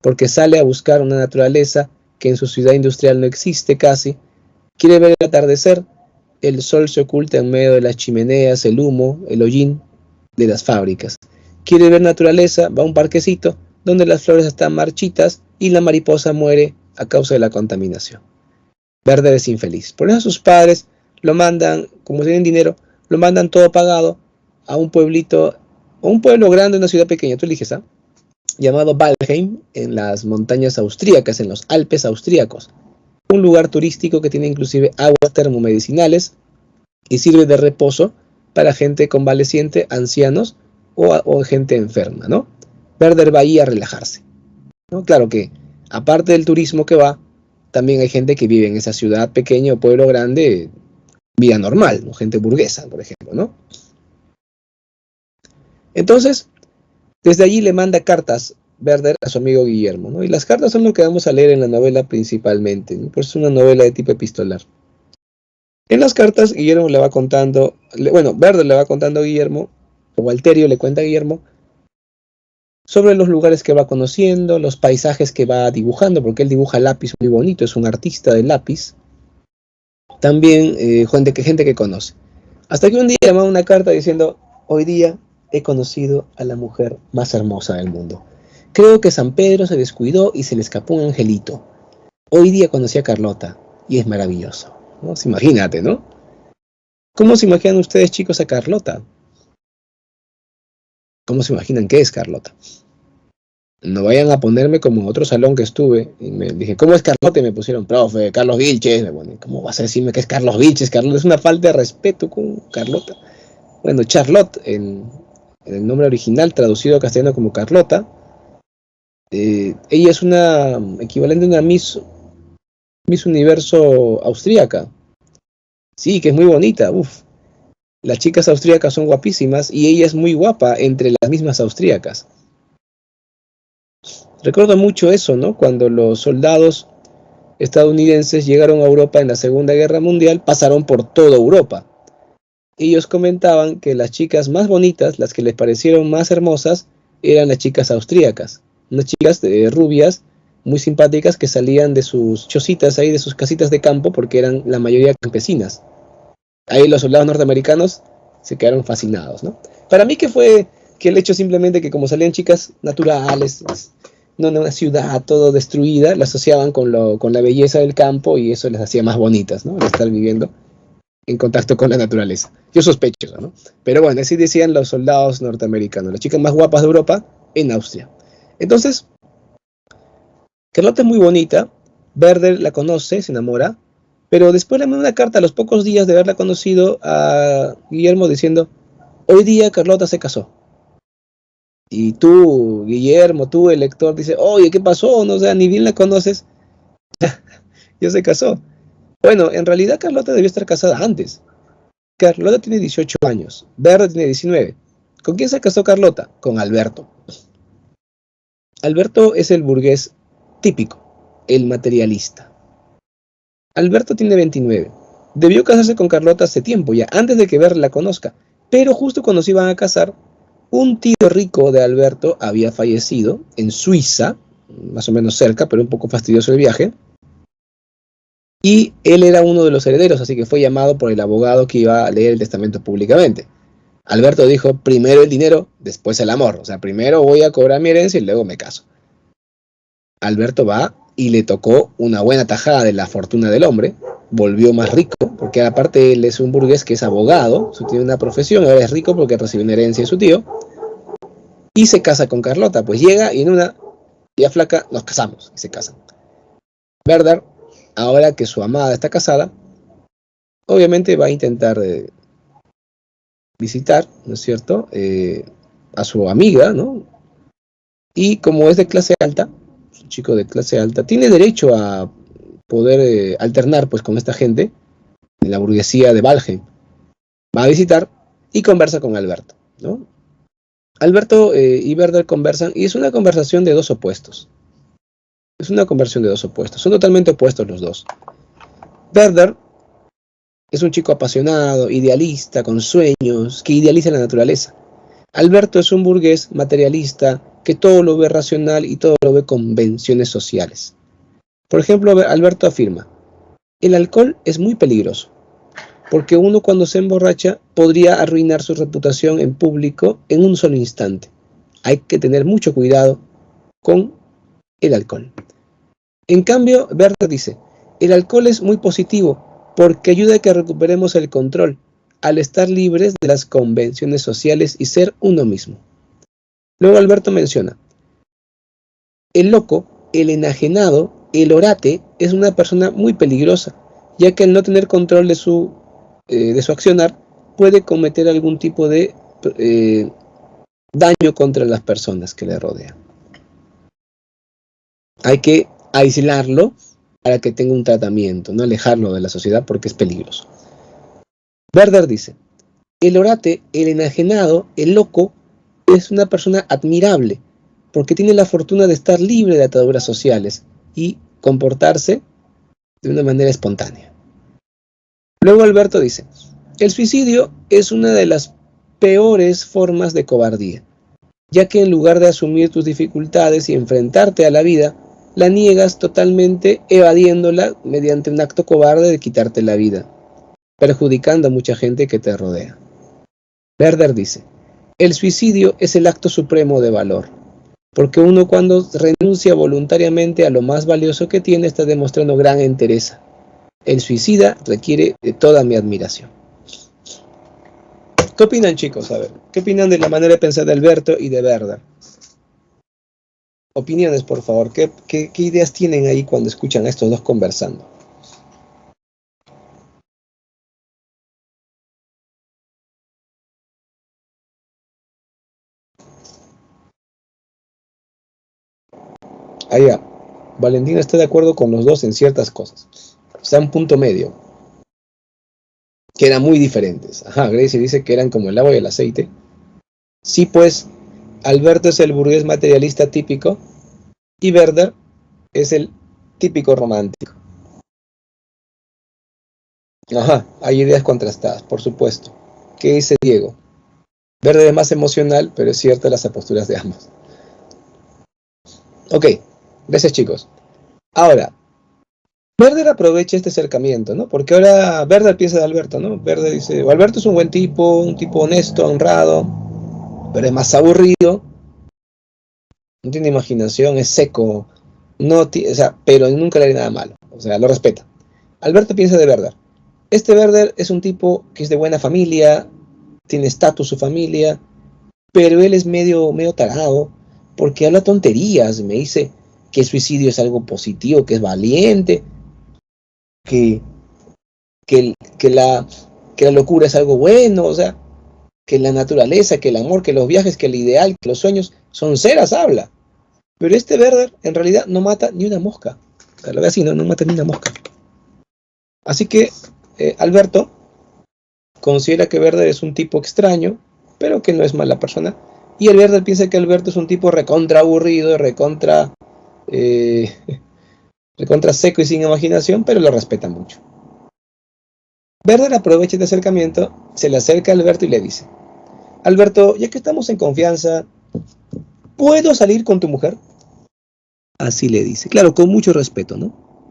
porque sale a buscar una naturaleza que en su ciudad industrial no existe casi, quiere ver el atardecer, el sol se oculta en medio de las chimeneas, el humo, el hollín de las fábricas. Quiere ver naturaleza, va a un parquecito donde las flores están marchitas y la mariposa muere a causa de la contaminación. Werder es infeliz. Por eso sus padres lo mandan, como tienen dinero, lo mandan todo pagado a un pueblito, o un pueblo grande, una ciudad pequeña, tú eliges, ¿ah? Llamado Valheim, en las montañas austríacas, en los Alpes austríacos. Un lugar turístico que tiene inclusive aguas termomedicinales y sirve de reposo para gente convaleciente, ancianos o gente enferma, ¿no? Werder va ahí a relajarse, ¿no? Claro que, aparte del turismo que va, también hay gente que vive en esa ciudad pequeña o pueblo grande, vida normal, ¿no? Gente burguesa, por ejemplo, ¿no? Entonces, desde allí le manda cartas Werder a su amigo Guillermo, ¿no? Y las cartas son lo que vamos a leer en la novela principalmente, ¿no? Pues es una novela de tipo epistolar. En las cartas, Guillermo le va contando, Werder le va contando a Guillermo, o Walterio le cuenta a Guillermo, sobre los lugares que va conociendo, los paisajes que va dibujando, porque él dibuja lápiz muy bonito, es un artista de lápiz. También gente que conoce. Hasta que un día llama una carta diciendo, hoy día he conocido a la mujer más hermosa del mundo. Creo que San Pedro se descuidó y se le escapó un angelito. Hoy día conocí a Carlota y es maravilloso, ¿no? Imagínate, ¿no? ¿Cómo se imaginan ustedes, chicos, a Carlota? ¿Cómo se imaginan qué es Carlota? No vayan a ponerme como en otro salón que estuve y me dije, ¿cómo es Carlota? Y me pusieron, profe, Carlos Vilches. ¿Cómo vas a decirme que es Carlos Vilches? Carlota es una falta de respeto con Carlota. Bueno, Charlotte, en el nombre original, traducido a castellano como Carlota, ella es una equivalente a una Miss Universo austríaca. Sí, que es muy bonita, uff. Las chicas austríacas son guapísimas y ella es muy guapa entre las mismas austríacas. Recuerdo mucho eso, ¿no? Cuando los soldados estadounidenses llegaron a Europa en la Segunda Guerra Mundial, pasaron por toda Europa. Ellos comentaban que las chicas más bonitas, las que les parecieron más hermosas, eran las chicas austríacas. Unas chicas rubias, muy simpáticas, que salían de sus chocitas ahí, de sus casitas de campo, porque eran la mayoría campesinas. Ahí los soldados norteamericanos se quedaron fascinados, ¿no? Para mí que fue que el hecho simplemente que como salían chicas naturales, no en una ciudad todo destruida, la asociaban con la belleza del campo y eso les hacía más bonitas, ¿no? De estar viviendo en contacto con la naturaleza. Yo sospecho, ¿no? Pero bueno, así decían los soldados norteamericanos, las chicas más guapas de Europa en Austria. Entonces, Carlota es muy bonita, Werder la conoce, se enamora, pero después le manda una carta a los pocos días de haberla conocido a Guillermo diciendo, hoy día Carlota se casó. Y tú, Guillermo, tú, el lector, dice, oye, ¿qué pasó? No, o sea, ni bien la conoces, ya se casó. Bueno, en realidad Carlota debió estar casada antes. Carlota tiene 18 años, Werder tiene 19. ¿Con quién se casó Carlota? Con Alberto. Alberto es el burgués típico, el materialista. Alberto tiene 29. Debió casarse con Carlota hace tiempo ya, antes de que Werder la conozca. Pero justo cuando se iban a casar, un tío rico de Alberto había fallecido en Suiza, más o menos cerca, pero un poco fastidioso el viaje. Y él era uno de los herederos, así que fue llamado por el abogado que iba a leer el testamento públicamente. Alberto dijo, primero el dinero, después el amor. O sea, primero voy a cobrar mi herencia y luego me caso. Alberto va y le tocó una buena tajada de la fortuna del hombre. Volvió más rico, porque aparte él es un burgués que es abogado, tiene una profesión, ahora es rico porque recibió una herencia de su tío. Y se casa con Carlota, pues llega y en una día flaca nos casamos y se casan. Werder, ahora que su amada está casada, obviamente va a intentar visitar, ¿no es cierto?, a su amiga, ¿no? Y como es de clase alta, es un chico de clase alta, tiene derecho a poder alternar pues con esta gente de la burguesía de Valheim. Va a visitar y conversa con Alberto, ¿no? Alberto y Werder conversan y es una conversación de dos opuestos. Es una conversación de dos opuestos. Son totalmente opuestos los dos. Werder es un chico apasionado, idealista, con sueños, que idealiza la naturaleza. Alberto es un burgués materialista que todo lo ve racional y todo lo ve convenciones sociales. Por ejemplo, Alberto afirma, el alcohol es muy peligroso, porque uno cuando se emborracha podría arruinar su reputación en público en un solo instante. Hay que tener mucho cuidado con el alcohol. En cambio, Werther dice, el alcohol es muy positivo porque ayuda a que recuperemos el control al estar libres de las convenciones sociales y ser uno mismo. Luego Alberto menciona, el loco, el enajenado, el orate es una persona muy peligrosa, ya que al no tener control de su accionar puede cometer algún tipo de daño contra las personas que le rodean. Hay que aislarlo para que tenga un tratamiento, no alejarlo de la sociedad porque es peligroso. Werther dice, el orate, el enajenado, el loco, es una persona admirable porque tiene la fortuna de estar libre de ataduras sociales y comportarse de una manera espontánea. Luego Alberto dice, el suicidio es una de las peores formas de cobardía, ya que en lugar de asumir tus dificultades y enfrentarte a la vida, la niegas totalmente evadiéndola mediante un acto cobarde de quitarte la vida, perjudicando a mucha gente que te rodea. Werther dice, el suicidio es el acto supremo de valor, porque uno cuando renuncia voluntariamente a lo más valioso que tiene está demostrando gran entereza. El suicida requiere de toda mi admiración. ¿Qué opinan, chicos? A ver, ¿qué opinan de la manera de pensar de Alberto y de Werther? Opiniones, por favor. ¿Qué ideas tienen ahí cuando escuchan a estos dos conversando? Allá, Valentina está de acuerdo con los dos en ciertas cosas. Está en un punto medio, que eran muy diferentes. Ajá, Gracie dice que eran como el agua y el aceite. Sí, pues, Alberto es el burgués materialista típico y Werther es el típico romántico. Ajá, hay ideas contrastadas, por supuesto. ¿Qué dice Diego? Werther es más emocional, pero es cierto las posturas de ambos. Ok, gracias chicos. Ahora, Werther aprovecha este acercamiento, ¿no? Porque ahora Werther piensa de Alberto, ¿no? Werther dice, Alberto es un tipo honesto, honrado, pero es más aburrido, no tiene imaginación, es seco, no o sea, pero nunca le haré nada malo, o sea, lo respeta. Alberto piensa de Werther. Este Werther es un tipo que es de buena familia, tiene estatus su familia, pero él es medio tarado, porque habla tonterías, me dice que el suicidio es algo positivo, que es valiente, que, que la locura es algo bueno, o sea, que la naturaleza, que el amor, que los viajes, que el ideal, que los sueños son ceras, habla. Pero este Werther en realidad no mata ni una mosca. O sea, lo ve así, no mata ni una mosca. Así que Alberto considera que Werther es un tipo extraño, pero que no es mala persona. Y el Werther piensa que Alberto es un tipo recontra aburrido, recontra seco y sin imaginación, pero lo respeta mucho. Werther aprovecha este acercamiento, se le acerca a Alberto y le dice, Alberto, ya que estamos en confianza, ¿puedo salir con tu mujer? Así le dice, claro, con mucho respeto, ¿no?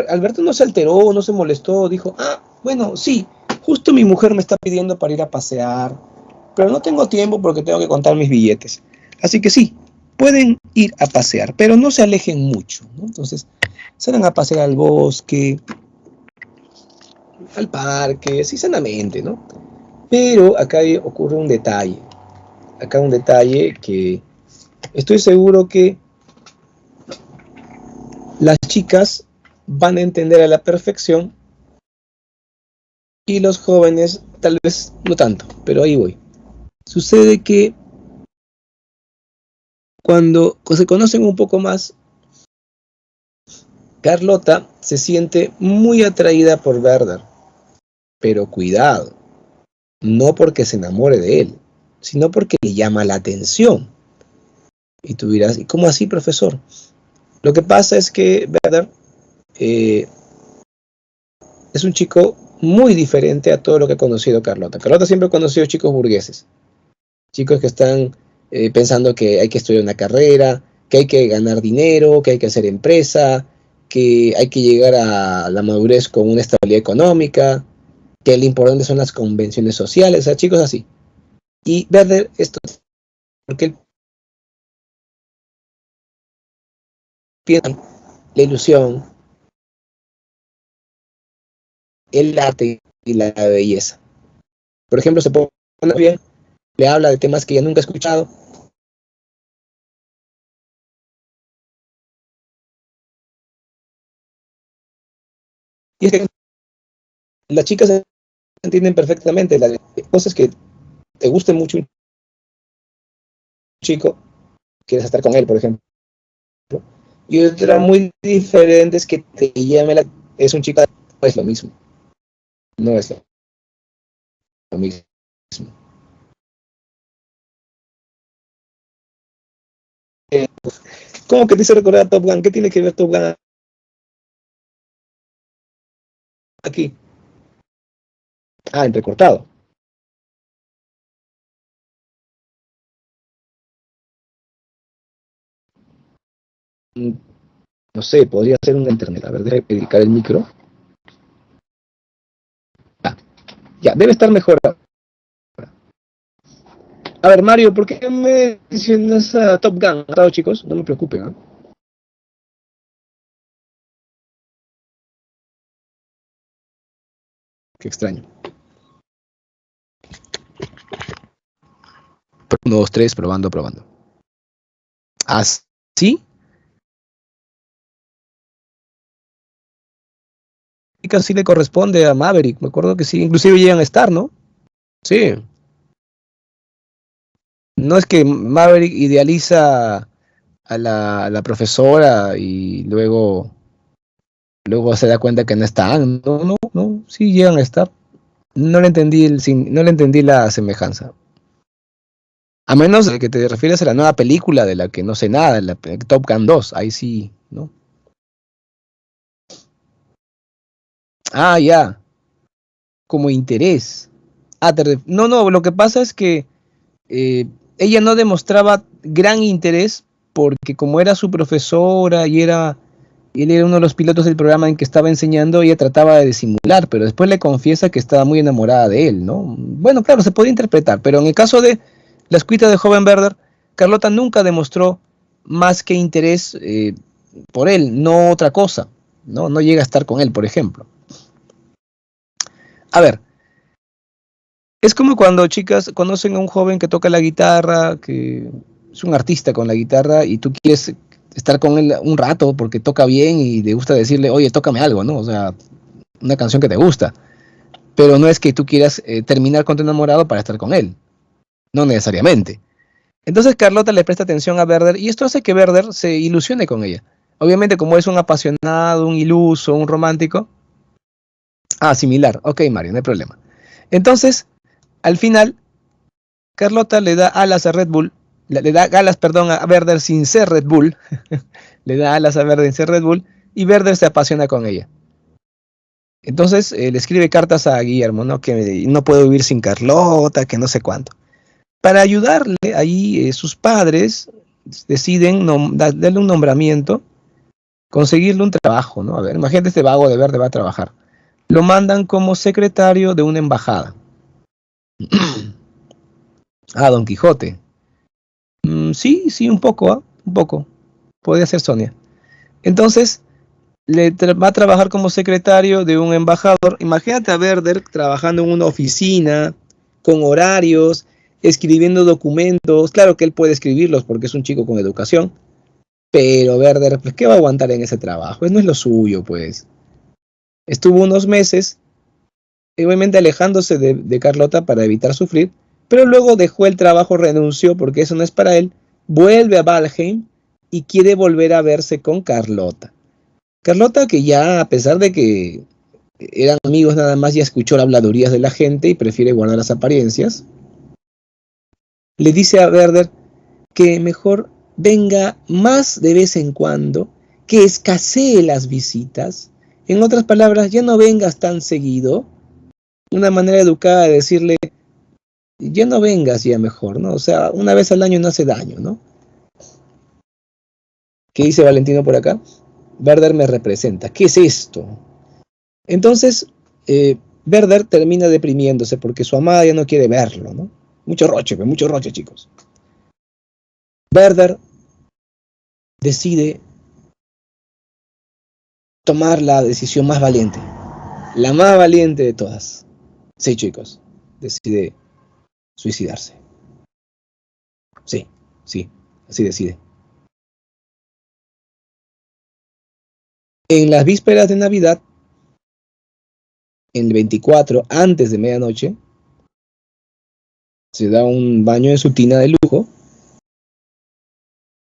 Alberto no se alteró, no se molestó, dijo, bueno, sí, justo mi mujer me está pidiendo para ir a pasear, pero no tengo tiempo porque tengo que contar mis billetes. Así que sí, pueden ir a pasear, pero no se alejen mucho, ¿no? Entonces, salen a pasear al bosque, al parque, así sanamente, ¿no? Pero acá ocurre un detalle. Acá un detalle que estoy seguro que las chicas van a entender a la perfección y los jóvenes tal vez no tanto, pero ahí voy. Sucede que cuando se conocen un poco más, Carlota se siente muy atraída por Werther, pero cuidado, no porque se enamore de él, sino porque le llama la atención. Y tú dirás, ¿y cómo así, profesor? Lo que pasa es que Werther es un chico muy diferente a todo lo que ha conocido Carlota. Carlota siempre ha conocido chicos burgueses. chicos que están pensando que hay que estudiar una carrera, que hay que ganar dinero, que hay que hacer empresa, que hay que llegar a la madurez con una estabilidad económica, que lo importante son las convenciones sociales, o sea, chicos así. Y Werder esto, porque él piensa la ilusión, el arte y la belleza. Por ejemplo, se pone bien, le habla de temas que ya nunca ha escuchado. Y es que las chicas entienden perfectamente las cosas que te guste mucho un chico, quieres estar con él, por ejemplo. Y otra muy diferente es que te llame la... Es un chico, no es lo mismo. No es lo mismo. ¿Cómo que te hizo recordar a Top Gun? ¿Qué tiene que ver Top Gun aquí? Ah, entrecortado. No sé, podría ser una internet. A ver, déjame dedicar el micro. Ah, ya, debe estar mejor. A ver, Mario, ¿por qué me mencionas a Top Gun? Chicos, no me preocupen, ¿eh? Qué extraño. 1, 2, 3, probando, probando. ¿Así? Y casi le corresponde a Maverick. Me acuerdo que sí, inclusive llegan a estar, ¿no? Sí. No es que Maverick idealiza a la profesora y luego se da cuenta que no están. No, no, no, sí llegan a estar. No le entendí la semejanza. A menos de que te refieres a la nueva película de la que no sé nada, la Top Gun 2, ahí sí, ¿no? Ah, ya, como interés. No, no, lo que pasa es que eh, ella no demostraba gran interés porque como era su profesora y él era uno de los pilotos del programa en que estaba enseñando, ella trataba de disimular, pero después le confiesa que estaba muy enamorada de él, ¿no? Bueno, claro, se podía interpretar, pero en el caso de la escuita de joven Werder, Carlota nunca demostró más que interés por él, no otra cosa, ¿no? No llega a estar con él, por ejemplo. A ver, es como cuando chicas conocen a un joven que toca la guitarra, que es un artista con la guitarra y tú quieres estar con él un rato porque toca bien y te gusta decirle, oye, tócame algo, ¿no? O sea, una canción que te gusta. Pero no es que tú quieras terminar con tu enamorado para estar con él. No necesariamente. Entonces Carlota le presta atención a Werder y esto hace que Werder se ilusione con ella. Obviamente como es un apasionado, un iluso, un romántico. Ah, similar. Ok, Mario, no hay problema. Entonces, al final, Carlota le da alas a Red Bull, le da alas, perdón, a Werder sin ser Red Bull, le da alas a Werder sin ser Red Bull, y Werder se apasiona con ella. Entonces le escribe cartas a Guillermo, ¿no? Que no puede vivir sin Carlota, que no sé cuánto. Para ayudarle, ahí sus padres deciden darle un nombramiento, conseguirle un trabajo, ¿no? A ver, imagínate este vago de Verde va a trabajar. Lo mandan como secretario de una embajada. Ah, Don Quijote. Sí, sí, un poco, ¿eh? Un poco. Podría ser Sonia. Entonces, va a trabajar como secretario de un embajador. Imagínate a Werder trabajando en una oficina, con horarios, escribiendo documentos. Claro que él puede escribirlos porque es un chico con educación, pero Werder, pues, ¿qué va a aguantar en ese trabajo? No es lo suyo, pues. Estuvo unos meses, obviamente alejándose de Carlota para evitar sufrir, pero luego dejó el trabajo, renunció porque eso no es para él, vuelve a Valheim y quiere volver a verse con Carlota. Carlota, que ya a pesar de que eran amigos nada más, ya escuchó las habladurías de la gente y prefiere guardar las apariencias, le dice a Werder que mejor venga más de vez en cuando, que escasee las visitas. En otras palabras, ya no vengas tan seguido. Una manera educada de decirle, Ya no vengas ya mejor, ¿no? O sea, una vez al año no hace daño, ¿no? ¿Qué dice Valentino por acá? Werder me representa. ¿Qué es esto? Entonces, Werder termina deprimiéndose porque su amada ya no quiere verlo, ¿no? Mucho roche, chicos. Werder decide tomar la decisión más valiente, la más valiente de todas. Sí, chicos, decide suicidarse. Sí, sí, así decide. En las vísperas de Navidad, en el 24, antes de medianoche, se da un baño de su tina de lujo,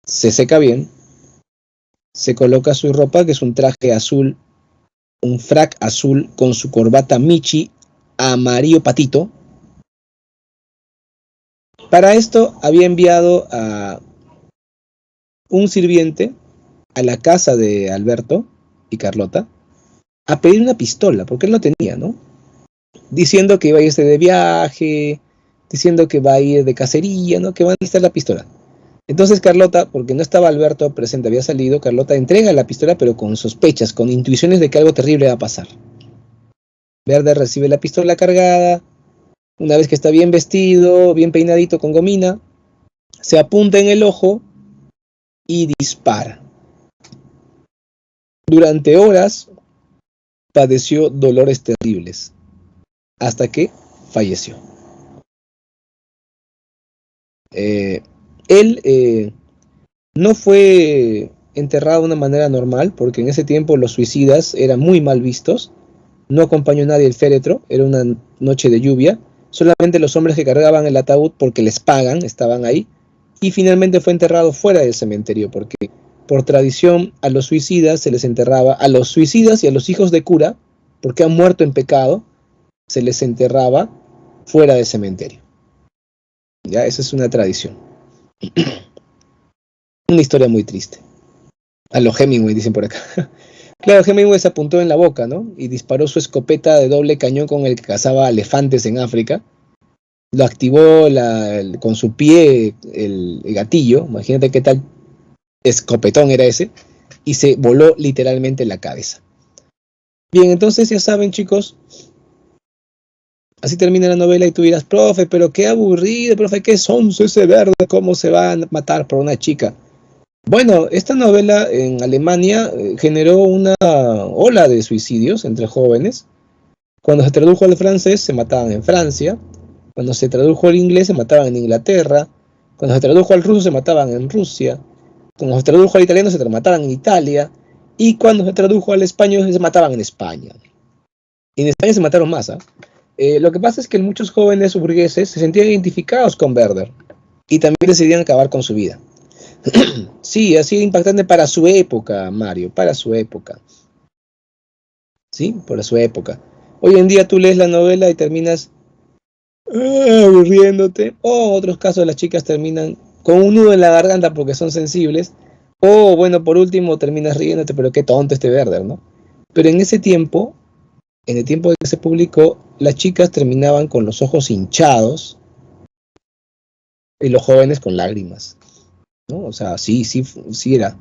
se seca bien, se coloca su ropa, que es un traje azul, un frac azul con su corbata Michi amarillo patito. Para esto había enviado a un sirviente a la casa de Alberto y Carlota a pedir una pistola, porque él no tenía, ¿no? Diciendo que iba a irse de viaje, diciendo que va a ir de cacería, ¿no? Que va a necesitar la pistola. Entonces Carlota, porque no estaba Alberto presente, había salido, Carlota entrega la pistola, pero con sospechas, con intuiciones de que algo terrible va a pasar. Verde recibe la pistola cargada, una vez que está bien vestido, bien peinadito con gomina, se apunta en el ojo y dispara. Durante horas padeció dolores terribles, hasta que falleció. Eh, él no fue enterrado de una manera normal, porque en ese tiempo los suicidas eran muy mal vistos. No acompañó a nadie el féretro, era una noche de lluvia. Solamente los hombres que cargaban el ataúd porque les pagan estaban ahí. Y finalmente fue enterrado fuera del cementerio, porque por tradición a los suicidas se les enterraba, a los suicidas y a los hijos de cura, porque han muerto en pecado, se les enterraba fuera del cementerio. Ya, esa es una tradición. Una historia muy triste. A lo Hemingway, dicen por acá. Claro, Hemingway se apuntó en la boca, ¿no? Y disparó su escopeta de doble cañón con el que cazaba elefantes en África. Lo activó con su pie el gatillo. Imagínate qué tal escopetón era ese. Y se voló literalmente la cabeza. Bien, entonces ya saben, chicos. Así termina la novela y tú dirás, profe, pero qué aburrido, profe, qué sonso ese verde, cómo se va a matar por una chica. Bueno, esta novela en Alemania generó una ola de suicidios entre jóvenes. Cuando se tradujo al francés se mataban en Francia, cuando se tradujo al inglés se mataban en Inglaterra, cuando se tradujo al ruso se mataban en Rusia, cuando se tradujo al italiano se mataban en Italia, y cuando se tradujo al español se mataban en España. Y en España se mataron más. Lo que pasa es que muchos jóvenes burgueses se sentían identificados con Werder y también decidían acabar con su vida. Sí, ha sido impactante para su época, Mario, para su época. Sí, para su época. Hoy en día tú lees la novela y terminas aburriéndote. O otros casos las chicas terminan con un nudo en la garganta porque son sensibles. O bueno, por último terminas riéndote, pero qué tonto este Werder, ¿no? Pero en ese tiempo, en el tiempo que se publicó, las chicas terminaban con los ojos hinchados y los jóvenes con lágrimas, ¿no? O sea, sí era.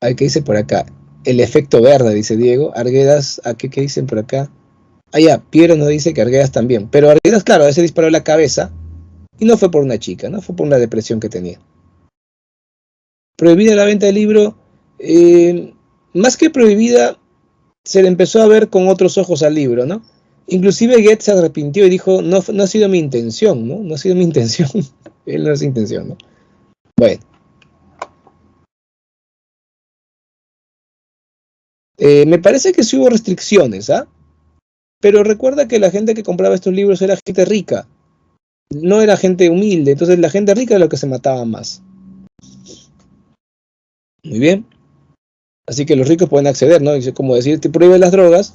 A ver, ¿qué dice por acá? El efecto verde, dice Diego. Arguedas, ¿a qué dicen por acá? Ah, ya, Piero nos dice que Arguedas también. Pero Arguedas, claro, a ese disparó la cabeza y no fue por una chica, ¿no? Fue por una depresión que tenía. Prohibida la venta del libro, más que prohibida, se le empezó a ver con otros ojos al libro, ¿no? Inclusive Goethe se arrepintió y dijo, no, no ha sido mi intención, ¿no? No ha sido mi intención. Él no es intención, ¿no? Bueno. Me parece que sí hubo restricciones, ¿ah? Pero recuerda que la gente que compraba estos libros era gente rica, no era gente humilde, entonces la gente rica era la que se mataba más. Muy bien, así que los ricos pueden acceder, ¿no? Como decir, te prohíbe las drogas,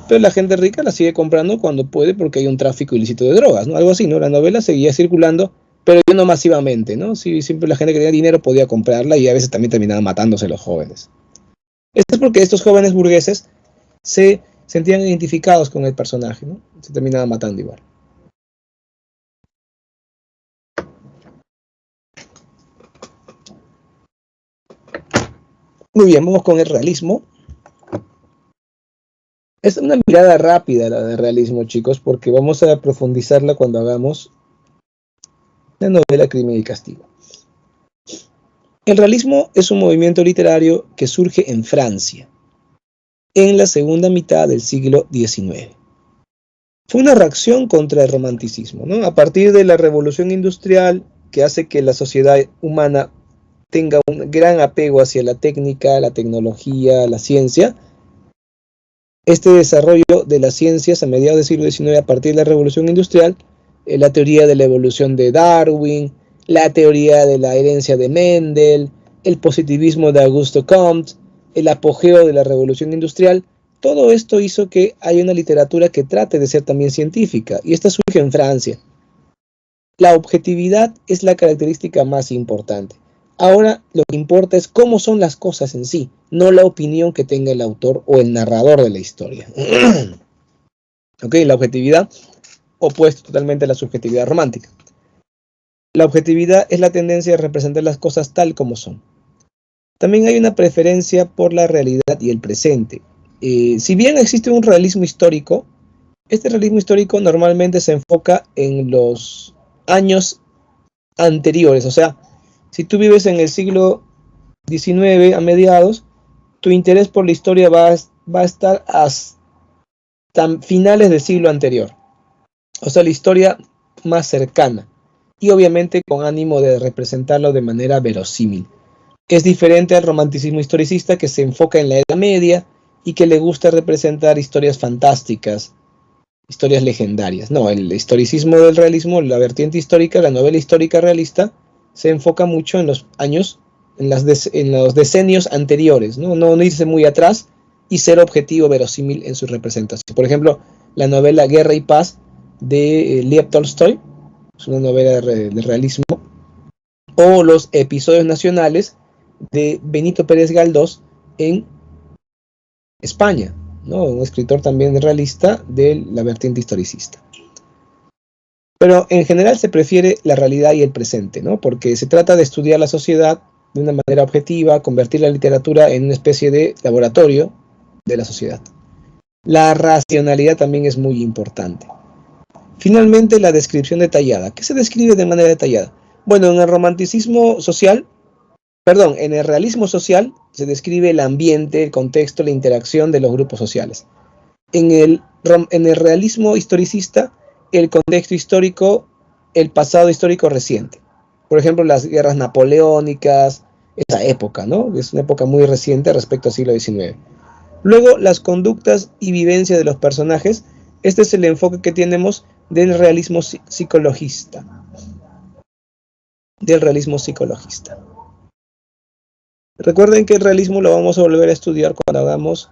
pero la gente rica la sigue comprando cuando puede porque hay un tráfico ilícito de drogas, ¿no? Algo así, ¿no? La novela seguía circulando, pero ya no masivamente, ¿no? Sí, siempre la gente que tenía dinero podía comprarla y a veces también terminaban matándose los jóvenes. Esto es porque estos jóvenes burgueses se sentían identificados con el personaje, ¿no? Se terminaban matando igual. Muy bien, vamos con el realismo. Es una mirada rápida la del realismo, chicos, porque vamos a profundizarla cuando hagamos la novela Crimen y Castigo. El realismo es un movimiento literario que surge en Francia en la segunda mitad del siglo XIX. Fue una reacción contra el romanticismo, ¿no? A partir de la revolución industrial que hace que la sociedad humana tenga un gran apego hacia la técnica, la tecnología, la ciencia. Este desarrollo de las ciencias a mediados del siglo XIX, a partir de la revolución industrial, la teoría de la evolución de Darwin, la teoría de la herencia de Mendel, el positivismo de Auguste Comte, el apogeo de la revolución industrial, todo esto hizo que haya una literatura que trate de ser también científica, y esta surge en Francia. La objetividad es la característica más importante. Ahora lo que importa es cómo son las cosas en sí, no la opinión que tenga el autor o el narrador de la historia. ¿Ok? La objetividad opuesta totalmente a la subjetividad romántica. La objetividad es la tendencia a representar las cosas tal como son. También hay una preferencia por la realidad y el presente. Si bien existe un realismo histórico, este realismo histórico normalmente se enfoca en los años anteriores, o sea, si tú vives en el siglo XIX a mediados, tu interés por la historia va a estar hasta finales del siglo anterior, o sea, la historia más cercana, y obviamente con ánimo de representarlo de manera verosímil. Es diferente al romanticismo historicista que se enfoca en la Edad Media y que le gusta representar historias fantásticas, historias legendarias. No, el historicismo del realismo, la vertiente histórica, la novela histórica realista, se enfoca mucho en los años, en los decenios anteriores, ¿no? No irse muy atrás y ser objetivo, verosímil en su representación. Por ejemplo, la novela Guerra y Paz de Lev Tolstoy, es una novela de realismo, o los episodios nacionales de Benito Pérez Galdós en España, ¿no? Un escritor también realista de la vertiente historicista. Pero en general se prefiere la realidad y el presente, ¿no? Porque se trata de estudiar la sociedad de una manera objetiva, convertir la literatura en una especie de laboratorio de la sociedad. La racionalidad también es muy importante. Finalmente, la descripción detallada. ¿Qué se describe de manera detallada? Bueno, en el romanticismo social, en el realismo social se describe el ambiente, el contexto, la interacción de los grupos sociales. En el realismo historicista, el contexto histórico, el pasado histórico reciente. Por ejemplo, las guerras napoleónicas, esa época, ¿no? Es una época muy reciente respecto al siglo XIX. Luego, las conductas y vivencia de los personajes. Este es el enfoque que tenemos del realismo psicologista. Recuerden que el realismo lo vamos a volver a estudiar cuando hagamos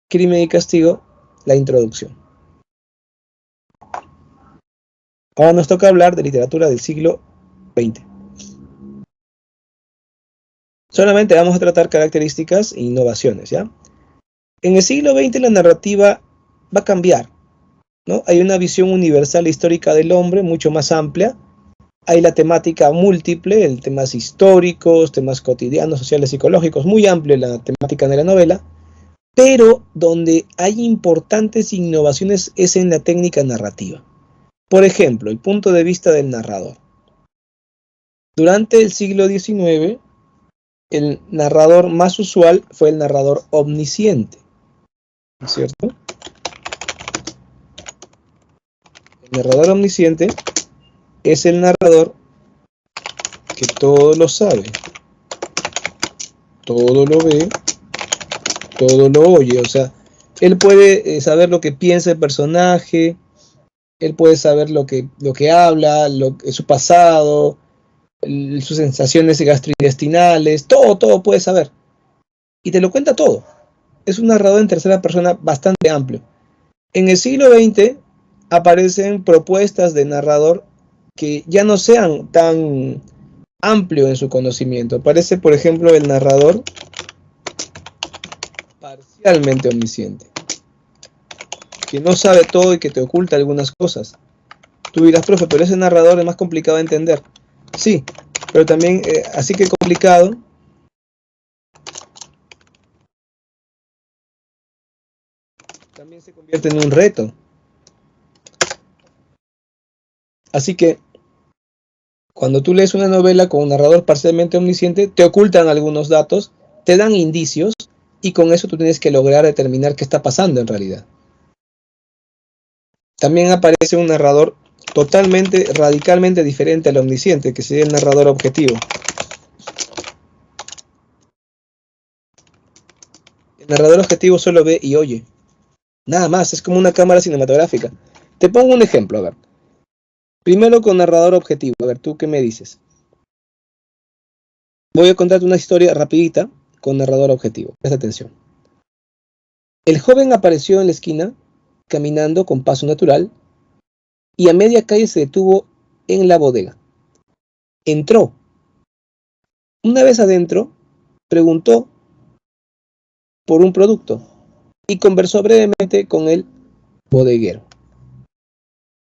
Crimen y Castigo, la introducción. Ahora nos toca hablar de literatura del siglo XX. Solamente vamos a tratar características e innovaciones, ¿ya? En el siglo XX la narrativa va a cambiar, ¿no? Hay una visión universal histórica del hombre mucho más amplia. Hay la temática múltiple, temas históricos, temas cotidianos, sociales, psicológicos, muy amplio la temática de la novela, pero donde hay importantes innovaciones es en la técnica narrativa. Por ejemplo, el punto de vista del narrador. Durante el siglo XIX, el narrador más usual fue el narrador omnisciente, ¿no es cierto? El narrador omnisciente es el narrador que todo lo sabe, todo lo ve, todo lo oye, o sea, él puede saber lo que piensa el personaje, él puede saber lo que habla, su pasado, sus sensaciones gastrointestinales, todo puede saber. Y te lo cuenta todo. Es un narrador en tercera persona bastante amplio. En el siglo XX aparecen propuestas de narrador que ya no sean tan amplio en su conocimiento. Aparece, por ejemplo, el narrador parcialmente omnisciente, que no sabe todo y que te oculta algunas cosas. Tú dirás, profe, pero ese narrador es más complicado de entender. Sí, pero también, así que complicado, también se convierte en un reto. Así que, cuando tú lees una novela con un narrador parcialmente omnisciente, te ocultan algunos datos, te dan indicios, y con eso tú tienes que lograr determinar qué está pasando en realidad. También aparece un narrador totalmente, radicalmente diferente al omnisciente, que sería el narrador objetivo. El narrador objetivo solo ve y oye. Nada más, es como una cámara cinematográfica. Te pongo un ejemplo, a ver. Primero con narrador objetivo. A ver, ¿tú qué me dices? Voy a contarte una historia rapidita con narrador objetivo. Presta atención. El joven apareció en la esquina, caminando con paso natural, y a media calle se detuvo en la bodega. Entró. Una vez adentro, preguntó por un producto y conversó brevemente con el bodeguero.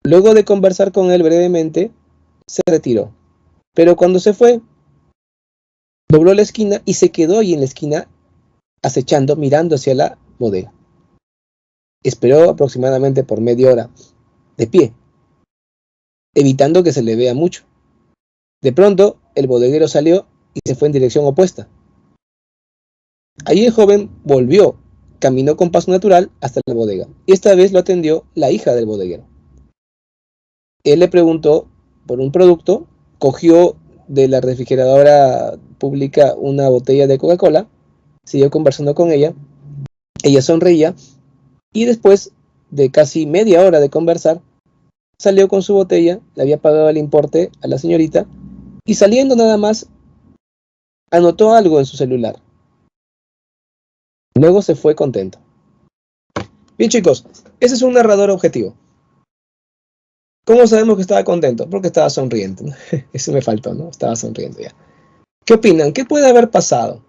Luego de conversar con él brevemente, se retiró. Pero cuando se fue, dobló la esquina y se quedó ahí en la esquina, acechando, mirando hacia la bodega. Esperó aproximadamente por media hora, de pie, evitando que se le vea mucho. De pronto, el bodeguero salió y se fue en dirección opuesta. Allí el joven volvió, caminó con paso natural hasta la bodega, y esta vez lo atendió la hija del bodeguero. Él le preguntó por un producto, cogió de la refrigeradora pública una botella de Coca-Cola, siguió conversando con ella sonreía, y después de casi media hora de conversar, salió con su botella, le había pagado el importe a la señorita, y saliendo nada más, anotó algo en su celular. Luego se fue contento. Bien, chicos, ese es un narrador objetivo. ¿Cómo sabemos que estaba contento? Porque estaba sonriendo. Eso me faltó, ¿no? Estaba sonriendo ya. ¿Qué opinan? ¿Qué puede haber pasado?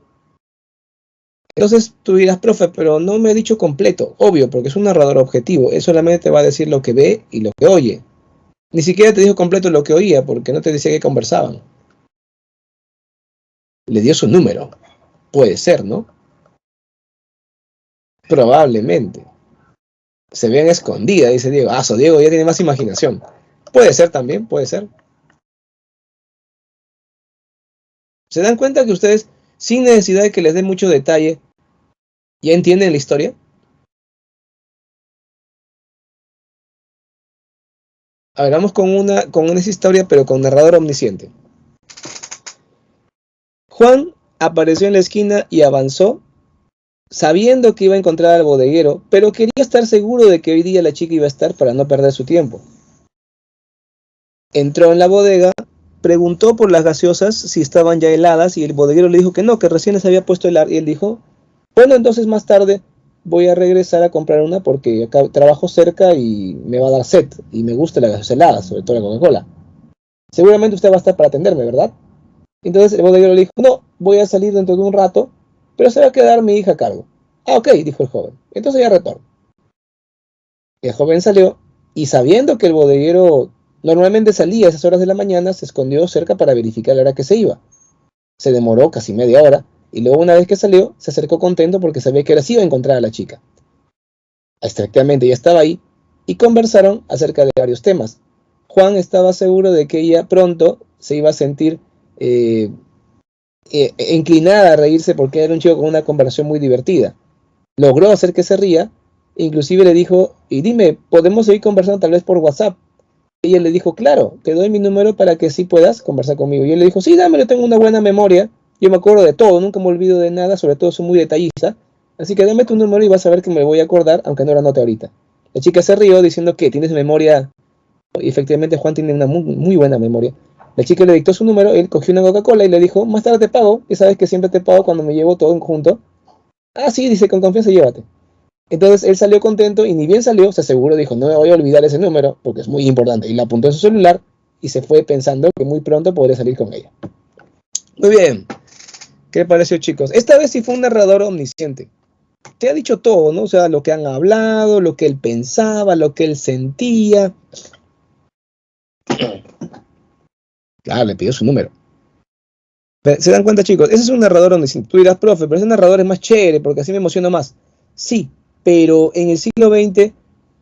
Entonces tú dirás, profe, pero no me he dicho completo. Obvio, porque es un narrador objetivo. Él solamente te va a decir lo que ve y lo que oye. Ni siquiera te dijo completo lo que oía, porque no te decía que conversaban. Le dio su número. Puede ser, ¿no? Probablemente. Se vean escondida, dice Diego. Ah, Diego ya tiene más imaginación. Puede ser también, puede ser. ¿Se dan cuenta que ustedes, sin necesidad de que les dé mucho detalle, ya entienden la historia? A ver, vamos con esa historia, pero con narrador omnisciente. Juan apareció en la esquina y avanzó, sabiendo que iba a encontrar al bodeguero, pero quería estar seguro de que hoy día la chica iba a estar para no perder su tiempo. Entró en la bodega, preguntó por las gaseosas si estaban ya heladas y el bodeguero le dijo que no, que recién les había puesto helar, y él dijo, bueno, entonces más tarde voy a regresar a comprar una porque acá trabajo cerca y me va a dar sed y me gusta la gaseosa helada, sobre todo la Coca-Cola. Seguramente usted va a estar para atenderme, ¿verdad? Entonces el bodeguero le dijo, no, voy a salir dentro de un rato, pero se va a quedar mi hija a cargo. Ah, ok, dijo el joven, entonces ya retorno. El joven salió y sabiendo que el bodeguero normalmente salía a esas horas de la mañana, se escondió cerca para verificar la hora que se iba. Se demoró casi media hora y luego una vez que salió, se acercó contento porque sabía que ahora sí iba a encontrar a la chica. Exactamente, ella estaba ahí y conversaron acerca de varios temas. Juan estaba seguro de que ella pronto se iba a sentir inclinada a reírse porque era un chico con una conversación muy divertida. Logró hacer que se ría, inclusive le dijo, y dime, ¿podemos seguir conversando tal vez por WhatsApp? Y ella le dijo, claro, te doy mi número para que sí puedas conversar conmigo. Y él le dijo, sí, dámelo, tengo una buena memoria, yo me acuerdo de todo, nunca me olvido de nada, sobre todo soy muy detallista, así que dame tu número y vas a ver que me voy a acordar, aunque no lo anote ahorita. La chica se rió diciendo que tienes memoria, y efectivamente Juan tiene una muy, muy buena memoria. La chica le dictó su número, él cogió una Coca-Cola y le dijo, más tarde te pago, y sabes que siempre te pago cuando me llevo todo en conjunto. Ah, sí, dice, con confianza llévate. Entonces él salió contento y ni bien salió, se aseguró, dijo, no me voy a olvidar ese número porque es muy importante. Y la apuntó en su celular y se fue pensando que muy pronto podría salir con ella. Muy bien. ¿Qué le pareció, chicos? Esta vez sí fue un narrador omnisciente. Te ha dicho todo, ¿no? O sea, lo que han hablado, lo que él pensaba, lo que él sentía. Claro, le pidió su número. ¿Se dan cuenta, chicos? Ese es un narrador omnisciente. Tú dirás, profe, pero ese narrador es más chévere porque así me emociono más. Sí, pero en el siglo XX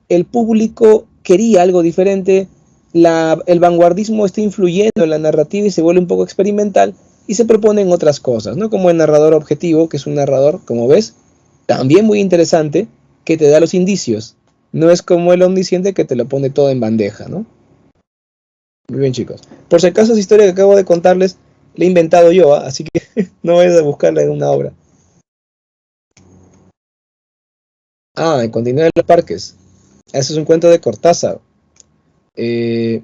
el público quería algo diferente, el vanguardismo está influyendo en la narrativa y se vuelve un poco experimental y se proponen otras cosas, ¿no? Como el narrador objetivo, que es un narrador, como ves, también muy interesante, que te da los indicios. No es como el omnisciente que te lo pone todo en bandeja, ¿no? Muy bien, chicos. Por si acaso esa historia que acabo de contarles la he inventado yo, ¿eh? Así que no vayas a buscarla en una obra. Ah, en Continuar en los parques. Ese es un cuento de Cortázar. Eh,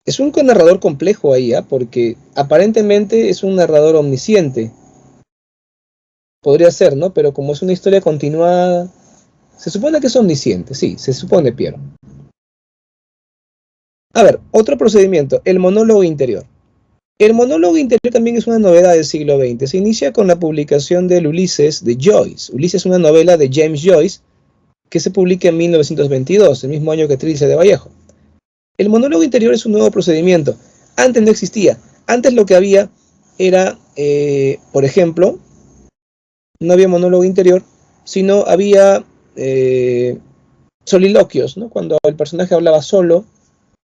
es un narrador complejo ahí, ¿eh? Porque aparentemente es un narrador omnisciente. Podría ser, ¿no? Pero como es una historia continuada, se supone que es omnisciente, sí, se supone, Piero. A ver, otro procedimiento, el monólogo interior. El monólogo interior también es una novedad del siglo XX. Se inicia con la publicación del Ulises de Joyce. Ulises es una novela de James Joyce que se publica en 1922, el mismo año que Trilce de Vallejo. El monólogo interior es un nuevo procedimiento. Antes no existía. Antes lo que había era, por ejemplo, no había monólogo interior, sino había soliloquios, ¿no? Cuando el personaje hablaba solo,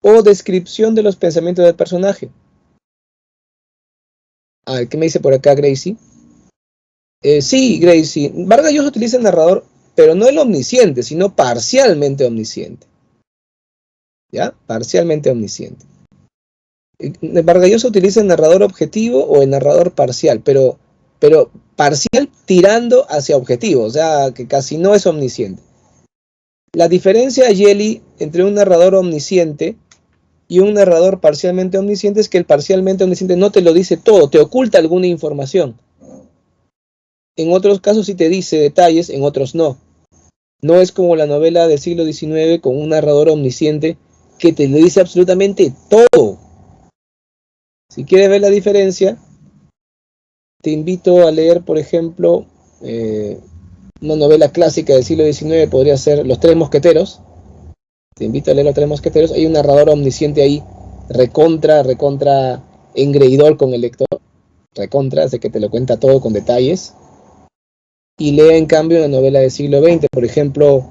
o descripción de los pensamientos del personaje. A ver, ¿qué me dice por acá Gracie? Sí, Gracie. Vargas Llosa utiliza el narrador, pero no el omnisciente, sino parcialmente omnisciente. ¿Ya? Parcialmente omnisciente. Vargas Llosa utiliza el narrador objetivo o el narrador parcial, pero parcial tirando hacia objetivo, o sea, que casi no es omnisciente. La diferencia, Yeli, entre un narrador omnisciente y un narrador parcialmente omnisciente es que el parcialmente omnisciente no te lo dice todo, te oculta alguna información. En otros casos sí te dice detalles, en otros no. No es como la novela del siglo XIX con un narrador omnisciente que te lo dice absolutamente todo. Si quieres ver la diferencia, te invito a leer, por ejemplo, una novela clásica del siglo XIX, podría ser Los Tres Mosqueteros. Te invito a leer Los Tres Mosqueteros. Hay un narrador omnisciente ahí, recontra engreidor con el lector. Recontra, hace que te lo cuenta todo con detalles. Y lee en cambio una novela del siglo XX, por ejemplo,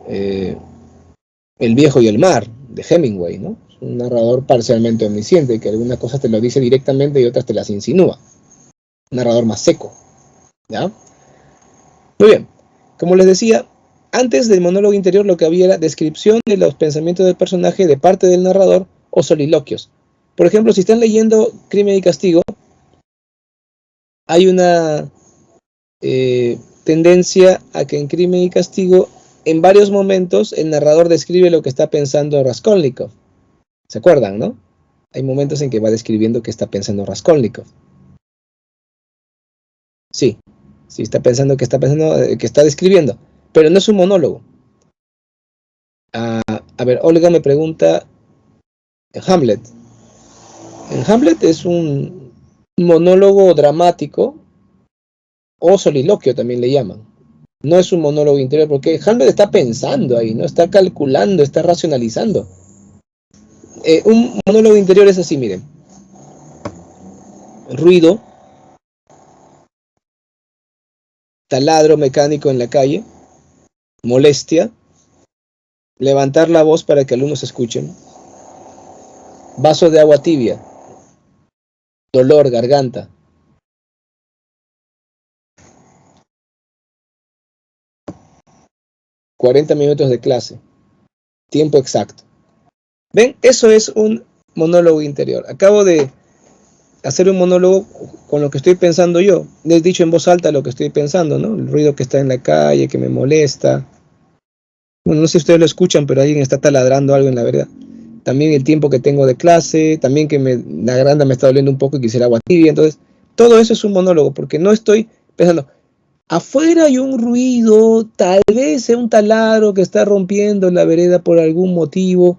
El viejo y el mar, de Hemingway, ¿no? Es un narrador parcialmente omnisciente, que algunas cosas te lo dice directamente y otras te las insinúa. Un narrador más seco, ¿ya? Muy bien, como les decía, antes del monólogo interior lo que había era descripción de los pensamientos del personaje de parte del narrador o soliloquios. Por ejemplo, si están leyendo Crimen y Castigo, hay una tendencia a que en Crimen y Castigo, en varios momentos, el narrador describe lo que está pensando Raskolnikov. ¿Se acuerdan, no? Hay momentos en que va describiendo qué está pensando Raskolnikov. Sí, sí está pensando que está describiendo, pero no es un monólogo. A ver, Olga me pregunta, Hamlet. En Hamlet es un monólogo dramático o soliloquio también le llaman. No es un monólogo interior porque Hamlet está pensando ahí, ¿no? Está calculando, está racionalizando. Un monólogo interior es así, miren. Ruido, taladro mecánico en la calle, molestia, levantar la voz para que algunos escuchen, vaso de agua tibia, dolor, garganta. ...40 minutos de clase, tiempo exacto. ¿Ven? Eso es un monólogo interior. Acabo de hacer un monólogo con lo que estoy pensando yo. Les he dicho en voz alta lo que estoy pensando, ¿no? El ruido que está en la calle, que me molesta. Bueno, no sé si ustedes lo escuchan, pero alguien está taladrando algo en la vereda. También el tiempo que tengo de clase, también que la garganta me está doliendo un poco y quisiera agua tibia. Entonces, todo eso es un monólogo, porque no estoy pensando, afuera hay un ruido, tal vez sea un taladro que está rompiendo la vereda por algún motivo,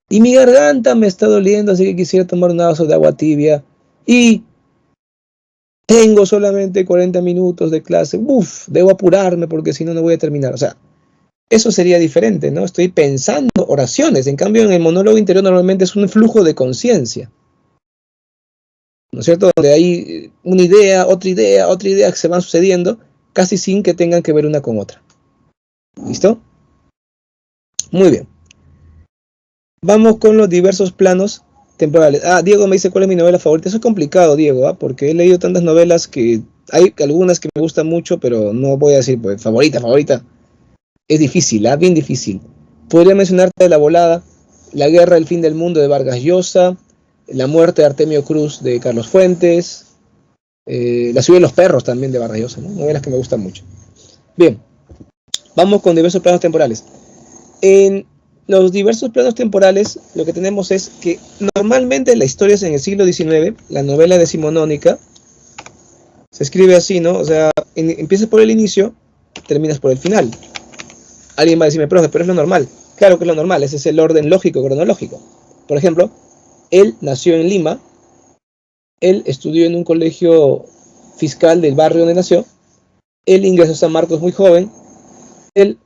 y mi garganta me está doliendo, así que quisiera tomar un vaso de agua tibia, y tengo solamente 40 minutos de clase, debo apurarme porque si no, no voy a terminar. O sea, eso sería diferente, ¿no? Estoy pensando oraciones, en cambio en el monólogo interior normalmente es un flujo de conciencia, ¿no es cierto? Donde hay una idea, otra idea que se van sucediendo, casi sin que tengan que ver una con otra. ¿Listo? Muy bien. Vamos con los diversos planos temporales. Diego me dice cuál es mi novela favorita. Eso es complicado, Diego, porque he leído tantas novelas que hay algunas que me gustan mucho, pero no voy a decir pues, favorita. Es difícil, bien difícil. Podría mencionarte de la volada, La guerra del fin del mundo de Vargas Llosa, La muerte de Artemio Cruz de Carlos Fuentes, La ciudad de los perros también de Vargas Llosa, ¿no? Novelas que me gustan mucho. Bien, vamos con diversos planos temporales. En los diversos planos temporales, lo que tenemos es que normalmente la historia es en el siglo XIX, la novela decimonónica, se escribe así, ¿no? O sea, empiezas por el inicio, terminas por el final. Alguien va a decirme, profe, pero es lo normal. Claro que es lo normal, ese es el orden lógico, cronológico. Por ejemplo, él nació en Lima, él estudió en un colegio fiscal del barrio donde nació, él ingresó a San Marcos muy joven, él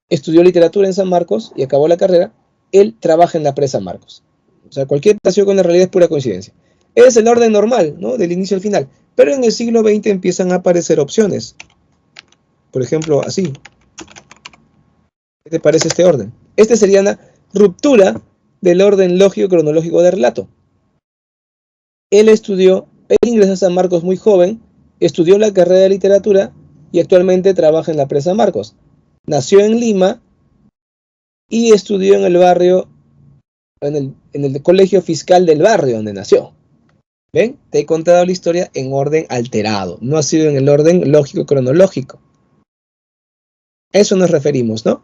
estudió literatura en San Marcos y acabó la carrera, él trabaja en la presa Marcos. O sea, cualquier relación con la realidad es pura coincidencia. Es el orden normal, ¿no? Del inicio al final. Pero en el siglo XX empiezan a aparecer opciones. Por ejemplo, así. ¿Qué te parece este orden? Este sería una ruptura del orden lógico-cronológico del relato. Él ingresó a San Marcos muy joven, estudió la carrera de literatura y actualmente trabaja en la presa Marcos. Nació en Lima y estudió en el barrio, en el colegio fiscal del barrio donde nació. ¿Ven? Te he contado la historia en orden alterado, no ha sido en el orden lógico-cronológico. A eso nos referimos, ¿no?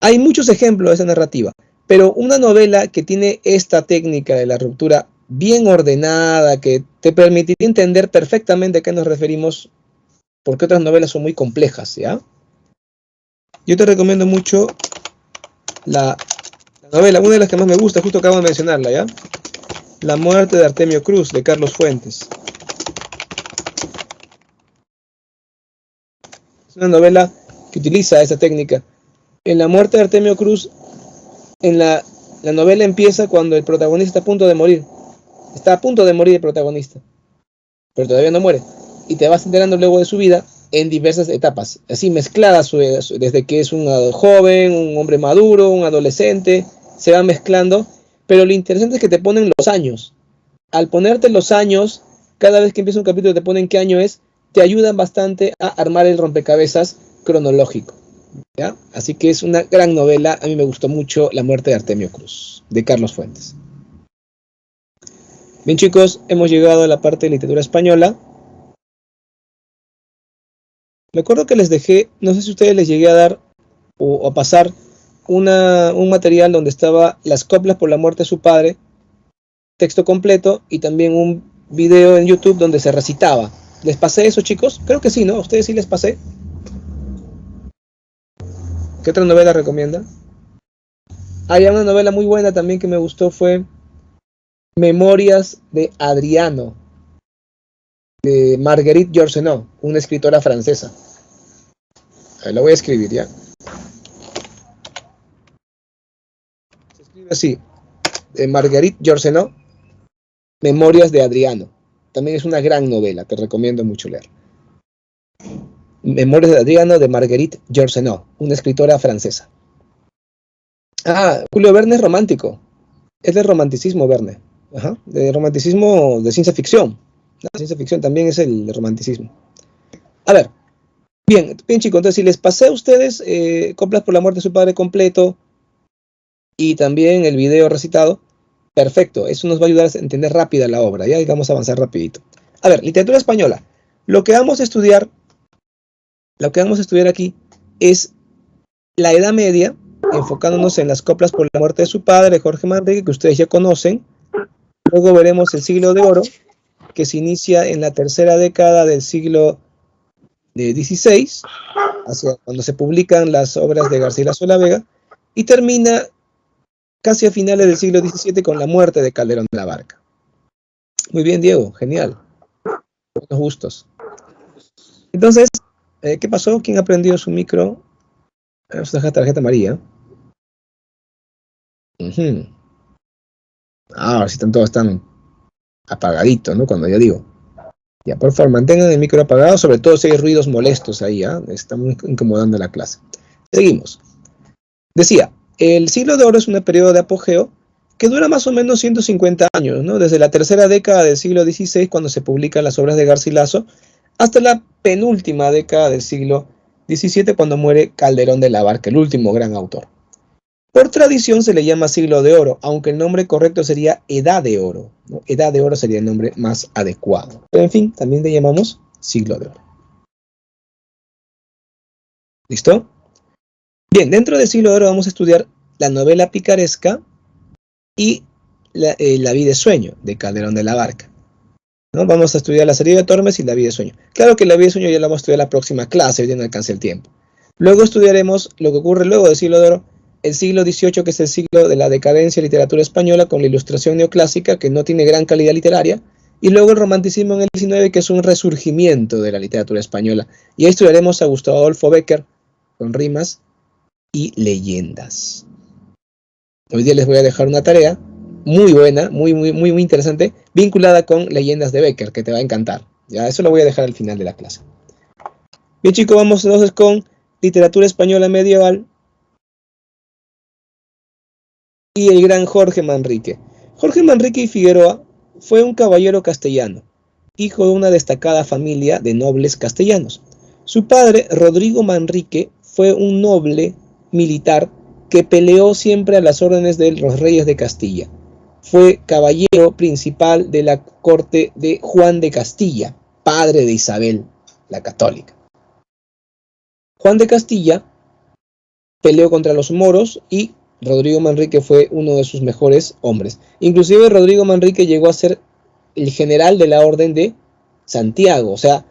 Hay muchos ejemplos de esa narrativa, pero una novela que tiene esta técnica de la ruptura bien ordenada, que te permitiría entender perfectamente a qué nos referimos, porque otras novelas son muy complejas, ¿ya? Yo te recomiendo mucho la novela, una de las que más me gusta, justo acabo de mencionarla, ¿ya? La muerte de Artemio Cruz, de Carlos Fuentes. Es una novela que utiliza esa técnica. En La muerte de Artemio Cruz, la novela empieza cuando el protagonista está a punto de morir. Está a punto de morir el protagonista, pero todavía no muere. Y te vas enterando luego de su vida en diversas etapas, así mezcladas, desde que es un joven, un hombre maduro, un adolescente, se va mezclando. Pero lo interesante es que te ponen los años. Al ponerte los años, cada vez que empieza un capítulo te ponen qué año es, te ayudan bastante a armar el rompecabezas cronológico, ¿ya? Así que es una gran novela. A mí me gustó mucho La muerte de Artemio Cruz, de Carlos Fuentes. Bien, chicos, hemos llegado a la parte de literatura española. Me acuerdo que les dejé, no sé si ustedes les llegué a dar o a pasar un material donde estaba Las coplas por la muerte de su padre, texto completo, y también un video en YouTube donde se recitaba. ¿Les pasé eso, chicos? Creo que sí, ¿no? ¿A ustedes sí les pasé? ¿Qué otra novela recomiendan? Hay una novela muy buena también que me gustó, fue Memorias de Adriano, de Marguerite Yourcenar, una escritora francesa. La voy a escribir, ¿ya? Se escribe así, de Marguerite Yourcenar, Memorias de Adriano. También es una gran novela, te recomiendo mucho leer. Memorias de Adriano, de Marguerite Yourcenar, una escritora francesa. Julio Verne es romántico. Es de romanticismo, Verne. Ajá, de romanticismo de ciencia ficción. La ciencia ficción también es el romanticismo. A ver, bien chicos, entonces si les pasé a ustedes Coplas por la muerte de su padre completo y también el video recitado, perfecto, eso nos va a ayudar a entender rápida la obra, ya vamos a avanzar rapidito. A ver, literatura española. Lo que vamos a estudiar aquí es la Edad Media, enfocándonos en las coplas por la muerte de su padre, de Jorge Manrique, que ustedes ya conocen. Luego veremos el siglo de oro, que se inicia en la tercera década del siglo XVI, hacia cuando se publican las obras de Garcilaso de la Vega, y termina casi a finales del siglo XVII con la muerte de Calderón de la Barca. Muy bien, Diego, genial. Buenos gustos. Entonces, ¿qué pasó? ¿Quién ha prendido su micro? Vamos a dejar tarjeta amarilla. Ahora sí todos están apagaditos, ¿no? Cuando yo digo. Ya, por favor, mantengan el micro apagado, sobre todo si hay ruidos molestos ahí, ¿ah? Estamos incomodando la clase. Seguimos. Decía, el siglo de oro es un periodo de apogeo que dura más o menos 150 años, ¿no? Desde la tercera década del siglo XVI, cuando se publican las obras de Garcilaso, hasta la penúltima década del siglo XVII, cuando muere Calderón de la Barca, el último gran autor. Por tradición se le llama siglo de oro, aunque el nombre correcto sería edad de oro, ¿no? Edad de oro sería el nombre más adecuado. Pero en fin, también le llamamos siglo de oro. ¿Listo? Bien, dentro del siglo de oro vamos a estudiar la novela picaresca y la vida de sueño de Calderón de la Barca, ¿no? Vamos a estudiar la salida de Tormes y la vida de sueño. Claro que la vida de sueño ya la vamos a estudiar en la próxima clase, hoy ya no alcance el tiempo. Luego estudiaremos lo que ocurre luego del siglo de oro, el siglo XVIII, que es el siglo de la decadencia de literatura española con la ilustración neoclásica, que no tiene gran calidad literaria, y luego el romanticismo en el XIX, que es un resurgimiento de la literatura española. Y ahí estudiaremos a Gustavo Adolfo Bécquer con rimas y leyendas. Hoy día les voy a dejar una tarea muy buena, muy interesante, vinculada con leyendas de Bécquer, que te va a encantar. Ya, eso lo voy a dejar al final de la clase. Bien, chicos, vamos entonces con literatura española medieval y el gran Jorge Manrique. Jorge Manrique y Figueroa fue un caballero castellano, hijo de una destacada familia de nobles castellanos. Su padre, Rodrigo Manrique, fue un noble militar que peleó siempre a las órdenes de los reyes de Castilla. Fue caballero principal de la corte de Juan de Castilla, padre de Isabel la Católica. Juan de Castilla peleó contra los moros y Rodrigo Manrique fue uno de sus mejores hombres. Inclusive Rodrigo Manrique llegó a ser el general de la Orden de Santiago, o sea,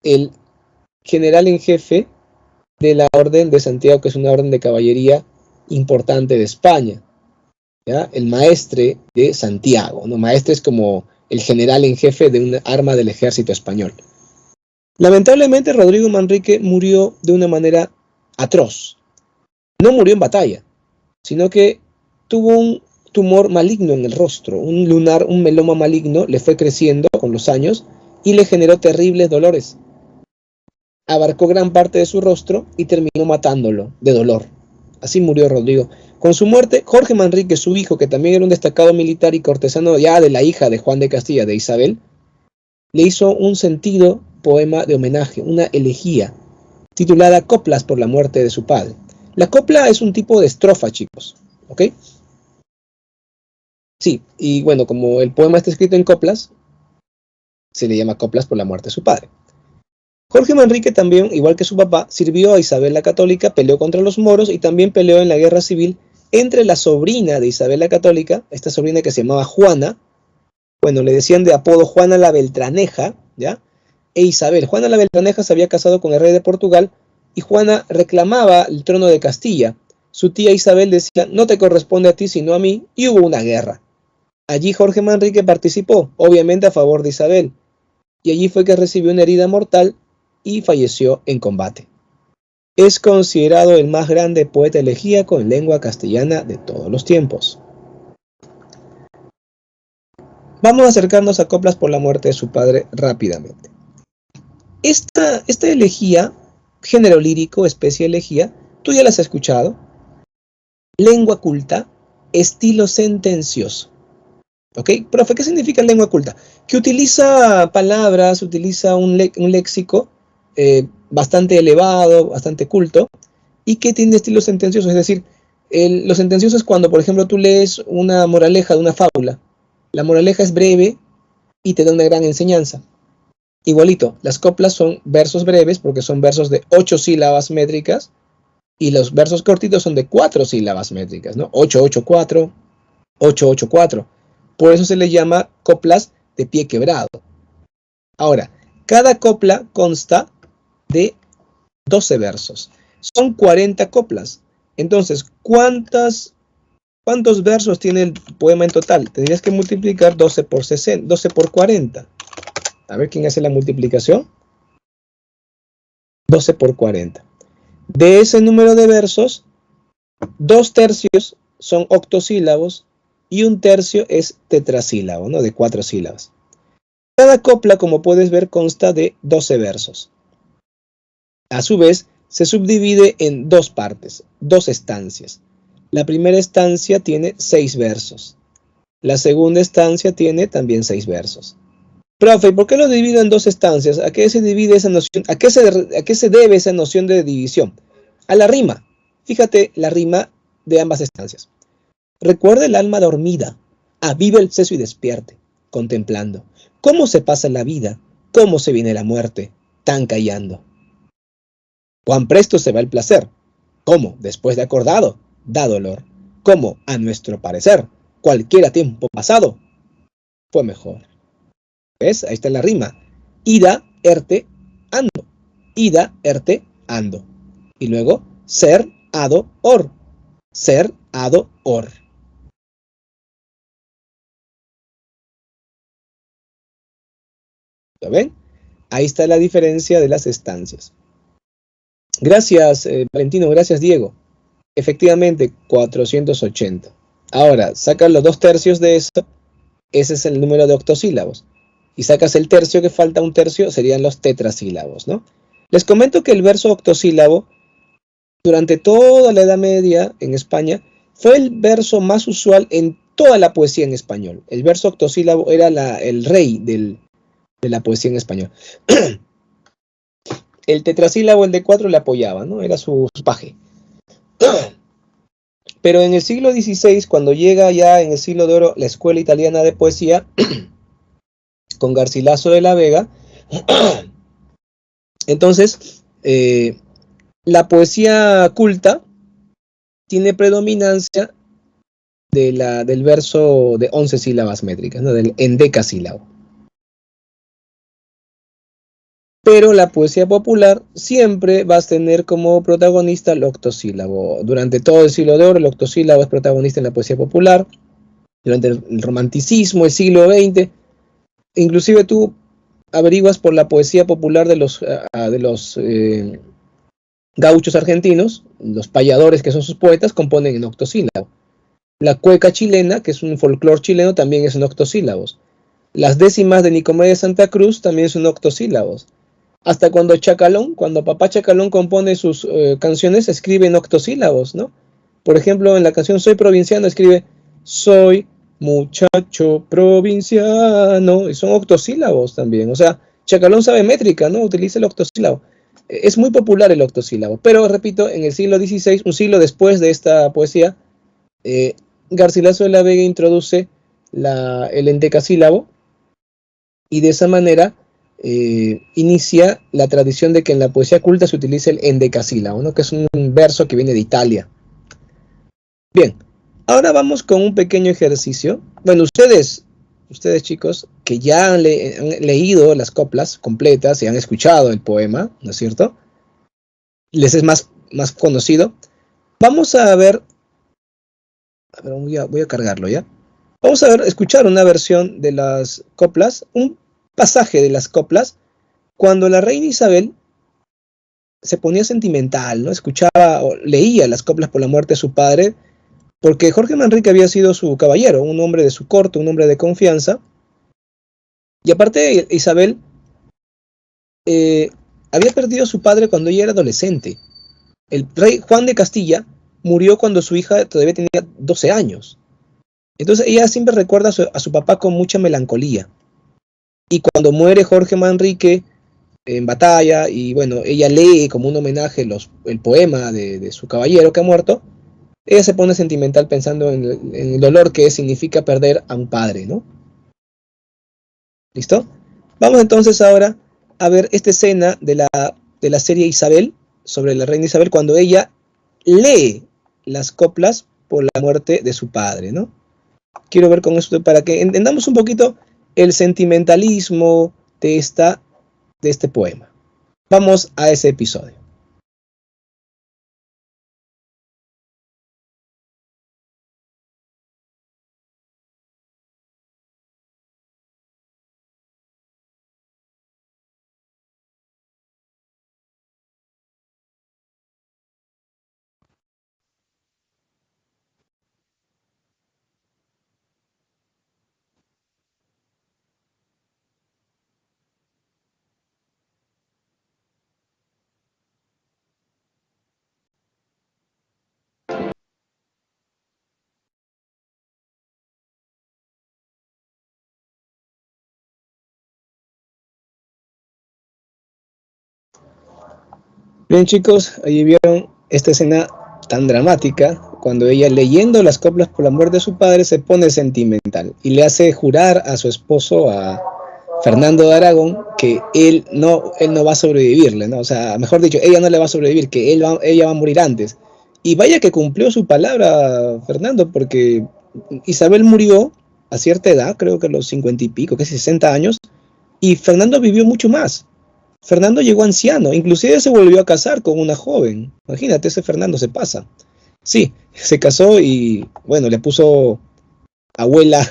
el general en jefe de la Orden de Santiago, que es una orden de caballería importante de España, ¿ya? El maestre de Santiago, ¿no? Maestre es como el general en jefe de un arma del ejército español. Lamentablemente Rodrigo Manrique murió de una manera atroz. No murió en batalla, sino que tuvo un tumor maligno en el rostro, un lunar, un meloma maligno, le fue creciendo con los años y le generó terribles dolores. Abarcó gran parte de su rostro y terminó matándolo de dolor. Así murió Rodrigo. Con su muerte, Jorge Manrique, su hijo, que también era un destacado militar y cortesano ya de la hija de Juan de Castilla, de Isabel, le hizo un sentido poema de homenaje, una elegía, titulada Coplas por la muerte de su padre. La copla es un tipo de estrofa, chicos, ¿ok? Sí, y bueno, como el poema está escrito en coplas, se le llama Coplas por la muerte de su padre. Jorge Manrique también, igual que su papá, sirvió a Isabel la Católica, peleó contra los moros y también peleó en la guerra civil entre la sobrina de Isabel la Católica, esta sobrina que se llamaba Juana, bueno, le decían de apodo Juana la Beltraneja, ¿ya? E Isabel. Juana la Beltraneja se había casado con el rey de Portugal y Juana reclamaba el trono de Castilla. Su tía Isabel decía, no te corresponde a ti sino a mí, y hubo una guerra. Allí Jorge Manrique participó, obviamente a favor de Isabel, y allí fue que recibió una herida mortal y falleció en combate. Es considerado el más grande poeta elegíaco en lengua castellana de todos los tiempos. Vamos a acercarnos a Coplas por la muerte de su padre rápidamente. Esta elegía, género lírico, especie elegía, tú ya las has escuchado. Lengua culta, estilo sentencioso. ¿Ok? Profe, ¿qué significa lengua culta? Que utiliza palabras, utiliza un léxico bastante elevado, bastante culto, y que tiene estilo sentencioso. Es decir, lo sentencioso es cuando, por ejemplo, tú lees una moraleja de una fábula. La moraleja es breve y te da una gran enseñanza. Igualito, las coplas son versos breves porque son versos de 8 sílabas métricas y los versos cortitos son de 4 sílabas métricas, ¿no? 884, 884. Por eso se les llama coplas de pie quebrado. Ahora, cada copla consta de 12 versos. Son 40 coplas. Entonces, ¿cuántos versos tiene el poema en total? Tendrías que multiplicar 12 por 60, 12 por 40. A ver quién hace la multiplicación. 12 por 40. De ese número de versos, 2 tercios son octosílabos y 1 tercio es tetrasílabo, ¿no? De 4 sílabas. Cada copla, como puedes ver, consta de 12 versos. A su vez, se subdivide en dos partes, dos estancias. La primera estancia tiene 6 versos. La segunda estancia tiene también 6 versos. Profe, ¿por qué lo divido en dos estancias? ¿A qué se divide esa noción? ¿A qué se debe esa noción de división? A la rima. Fíjate la rima de ambas estancias. Recuerda el alma dormida, aviva el seso y despierte, contemplando cómo se pasa la vida, cómo se viene la muerte, tan callando. Cuán presto se va el placer, cómo, después de acordado, da dolor, cómo, a nuestro parecer, cualquiera tiempo pasado fue mejor. ¿Ves? Ahí está la rima. Ida, erte, ando. Ida, erte, ando. Y luego, ser, ado, or. Ser, ado, or. ¿Lo ven? Ahí está la diferencia de las estancias. Gracias, Valentino. Gracias, Diego. Efectivamente, 480. Ahora, sacas los 2 tercios de eso. Ese es el número de octosílabos. Y sacas el tercio que falta, un tercio, serían los tetrasílabos, ¿no? Les comento que el verso octosílabo, durante toda la Edad Media en España, fue el verso más usual en toda la poesía en español. El verso octosílabo era el rey de la poesía en español. El tetrasílabo, el de 4, le apoyaba, ¿no? Era su paje. Pero en el siglo XVI, cuando llega ya en el siglo de oro la Escuela Italiana de Poesía, con Garcilaso de la Vega, entonces la poesía culta tiene predominancia del verso de 11 sílabas métricas, ¿no? Del endecasílabo. Pero la poesía popular siempre va a tener como protagonista el octosílabo. Durante todo el siglo de oro, el octosílabo es protagonista en la poesía popular. Durante el romanticismo, el siglo XX, inclusive tú averiguas por la poesía popular de los gauchos argentinos, los payadores que son sus poetas, componen en octosílabo. La cueca chilena, que es un folclore chileno, también es en octosílabos. Las décimas de Nicomedes de Santa Cruz también son octosílabos. Hasta cuando papá Chacalón compone sus canciones, escribe en octosílabos, ¿no? Por ejemplo, en la canción Soy Provinciano escribe Soy muchacho provinciano, y son octosílabos también. O sea, Chacalón sabe métrica, ¿no? Utiliza el octosílabo. Es muy popular el octosílabo, pero repito, en el siglo XVI, un siglo después de esta poesía, eh, Garcilaso de la Vega introduce el endecasílabo y de esa manera inicia la tradición de que en la poesía culta se utilice el endecasílabo, ¿no? Que es un verso que viene de Italia. Bien, ahora vamos con un pequeño ejercicio. Bueno, ustedes chicos, que ya han leído las coplas completas y han escuchado el poema, ¿no es cierto? Les es más conocido. Vamos a ver, voy a cargarlo ya. Vamos a ver, escuchar una versión de las coplas, un pasaje de las coplas, cuando la reina Isabel se ponía sentimental, ¿no? Escuchaba o leía las coplas por la muerte de su padre, porque Jorge Manrique había sido su caballero, un hombre de su corte, un hombre de confianza, y aparte Isabel eh, había perdido a su padre cuando ella era adolescente. El rey Juan de Castilla murió cuando su hija todavía tenía 12 años. Entonces ella siempre recuerda a su papá con mucha melancolía. Y cuando muere Jorge Manrique en batalla, y bueno, ella lee como un homenaje el poema de su caballero que ha muerto, ella se pone sentimental pensando en el dolor que significa perder a un padre, ¿no? ¿Listo? Vamos entonces ahora a ver esta escena de la serie Isabel, sobre la reina Isabel, cuando ella lee las coplas por la muerte de su padre, ¿no? Quiero ver con esto para que entendamos un poquito el sentimentalismo de este poema. Vamos a ese episodio. Bien, chicos, ahí vieron esta escena tan dramática cuando ella, leyendo las coplas por la muerte de su padre, se pone sentimental y le hace jurar a su esposo, a Fernando de Aragón, que él no va a sobrevivirle, ¿no? O sea, mejor dicho, ella no le va a sobrevivir, que ella va a morir antes. Y vaya que cumplió su palabra, Fernando, porque Isabel murió a cierta edad, creo que a los 50 y pico, casi 60 años, y Fernando vivió mucho más. Fernando llegó anciano, inclusive se volvió a casar con una joven. Imagínate, ese Fernando se pasa. Sí, se casó y bueno, le puso abuela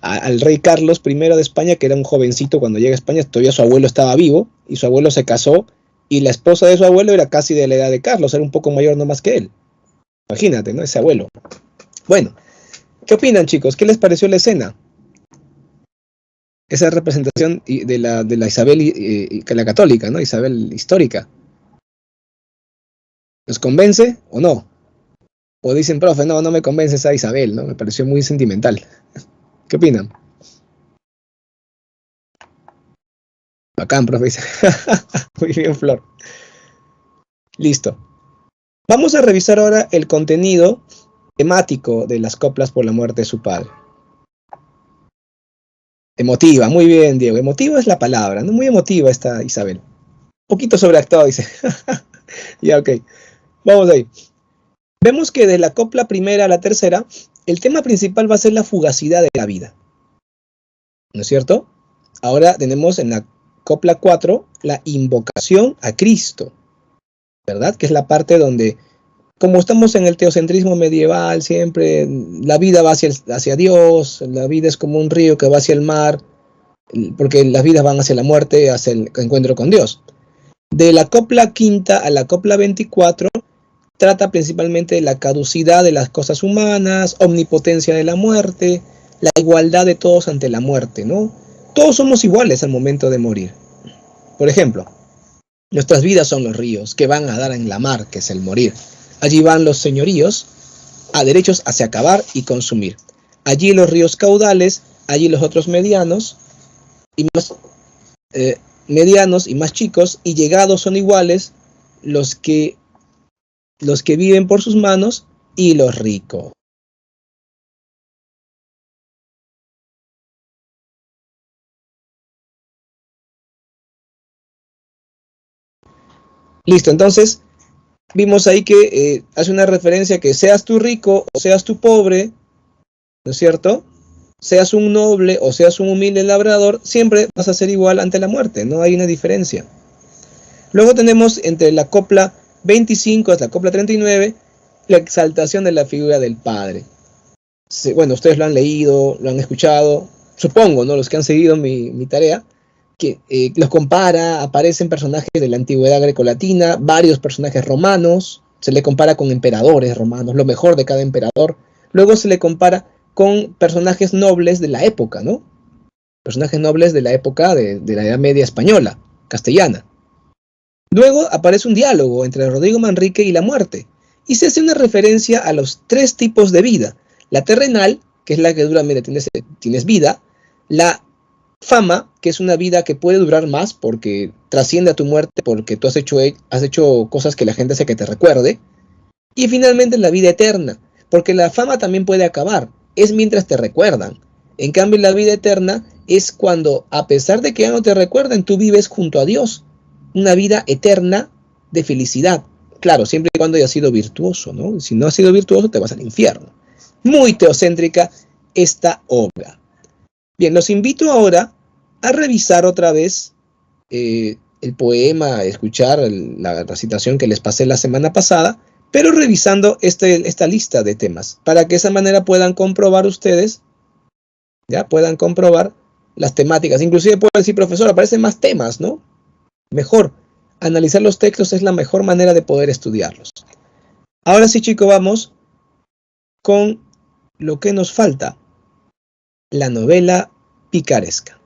al rey Carlos I de España, que era un jovencito cuando llega a España, todavía su abuelo estaba vivo y su abuelo se casó y la esposa de su abuelo era casi de la edad de Carlos, era un poco mayor no más que él. Imagínate, ¿no? Ese abuelo. Bueno, ¿qué opinan, chicos? ¿Qué les pareció la escena? Esa representación de la Isabel, la católica, ¿no? Isabel histórica. ¿Los convence o no? O dicen, profe, no, no me convence esa Isabel, ¿no? Me pareció muy sentimental. ¿Qué opinan? Bacán, profe. Muy bien, Flor. Listo. Vamos a revisar ahora el contenido temático de las coplas por la muerte de su padre. Emotiva, muy bien, Diego. Emotiva es la palabra, ¿no? Muy emotiva esta Isabel. Un poquito sobreactuado, dice. Ya, ok. Vamos ahí. Vemos que de la copla primera a la tercera, el tema principal va a ser la fugacidad de la vida. ¿No es cierto? Ahora tenemos en la copla 4 la invocación a Cristo, ¿verdad? Que es la parte donde, como estamos en el teocentrismo medieval, siempre la vida va hacia Dios, la vida es como un río que va hacia el mar, porque las vidas van hacia la muerte, hacia el encuentro con Dios. De la copla quinta a la copla 24 trata principalmente de la caducidad de las cosas humanas, omnipotencia de la muerte, la igualdad de todos ante la muerte, ¿no? Todos somos iguales al momento de morir. Por ejemplo, nuestras vidas son los ríos que van a dar en la mar, que es el morir. Allí van los señoríos a derechos hacia acabar y consumir. Allí los ríos caudales, allí los otros y más eh, medianos y más chicos, y llegados son iguales los que, los que viven por sus manos y los ricos. Listo, entonces vimos ahí que hace una referencia que seas tú rico o seas tú pobre, ¿no es cierto? Seas un noble o seas un humilde labrador, siempre vas a ser igual ante la muerte, no hay una diferencia. Luego tenemos entre la copla 25 hasta la copla 39 la exaltación de la figura del Padre. Bueno, ustedes lo han leído, lo han escuchado, supongo, ¿no? Los que han seguido mi tarea, que los compara, aparecen personajes de la antigüedad grecolatina, varios personajes romanos, se le compara con emperadores romanos, lo mejor de cada emperador. Luego se le compara con personajes nobles de la época, ¿no? Personajes nobles de la época de la Edad Media española, castellana. Luego aparece un diálogo entre Rodrigo Manrique y la muerte, y se hace una referencia a los tres tipos de vida. La terrenal, que es la que dura mientras tienes vida, la fama, que es una vida que puede durar más porque trasciende a tu muerte, porque tú has hecho cosas que la gente hace que te recuerde, y finalmente la vida eterna, porque la fama también puede acabar, es mientras te recuerdan. En cambio, la vida eterna es cuando, a pesar de que ya no te recuerden, tú vives junto a Dios, una vida eterna de felicidad. Claro, siempre y cuando hayas sido virtuoso, ¿no? Si no has sido virtuoso, te vas al infierno. Muy teocéntrica esta obra. Bien, los invito ahora a revisar otra vez el poema, a escuchar la recitación que les pasé la semana pasada, pero revisando esta lista de temas, para que de esa manera puedan comprobar ustedes, ya puedan comprobar las temáticas. Inclusive puedo decir, profesor, aparecen más temas, ¿no? Mejor. Analizar los textos es la mejor manera de poder estudiarlos. Ahora sí, chicos, vamos con lo que nos falta, la novela picaresca.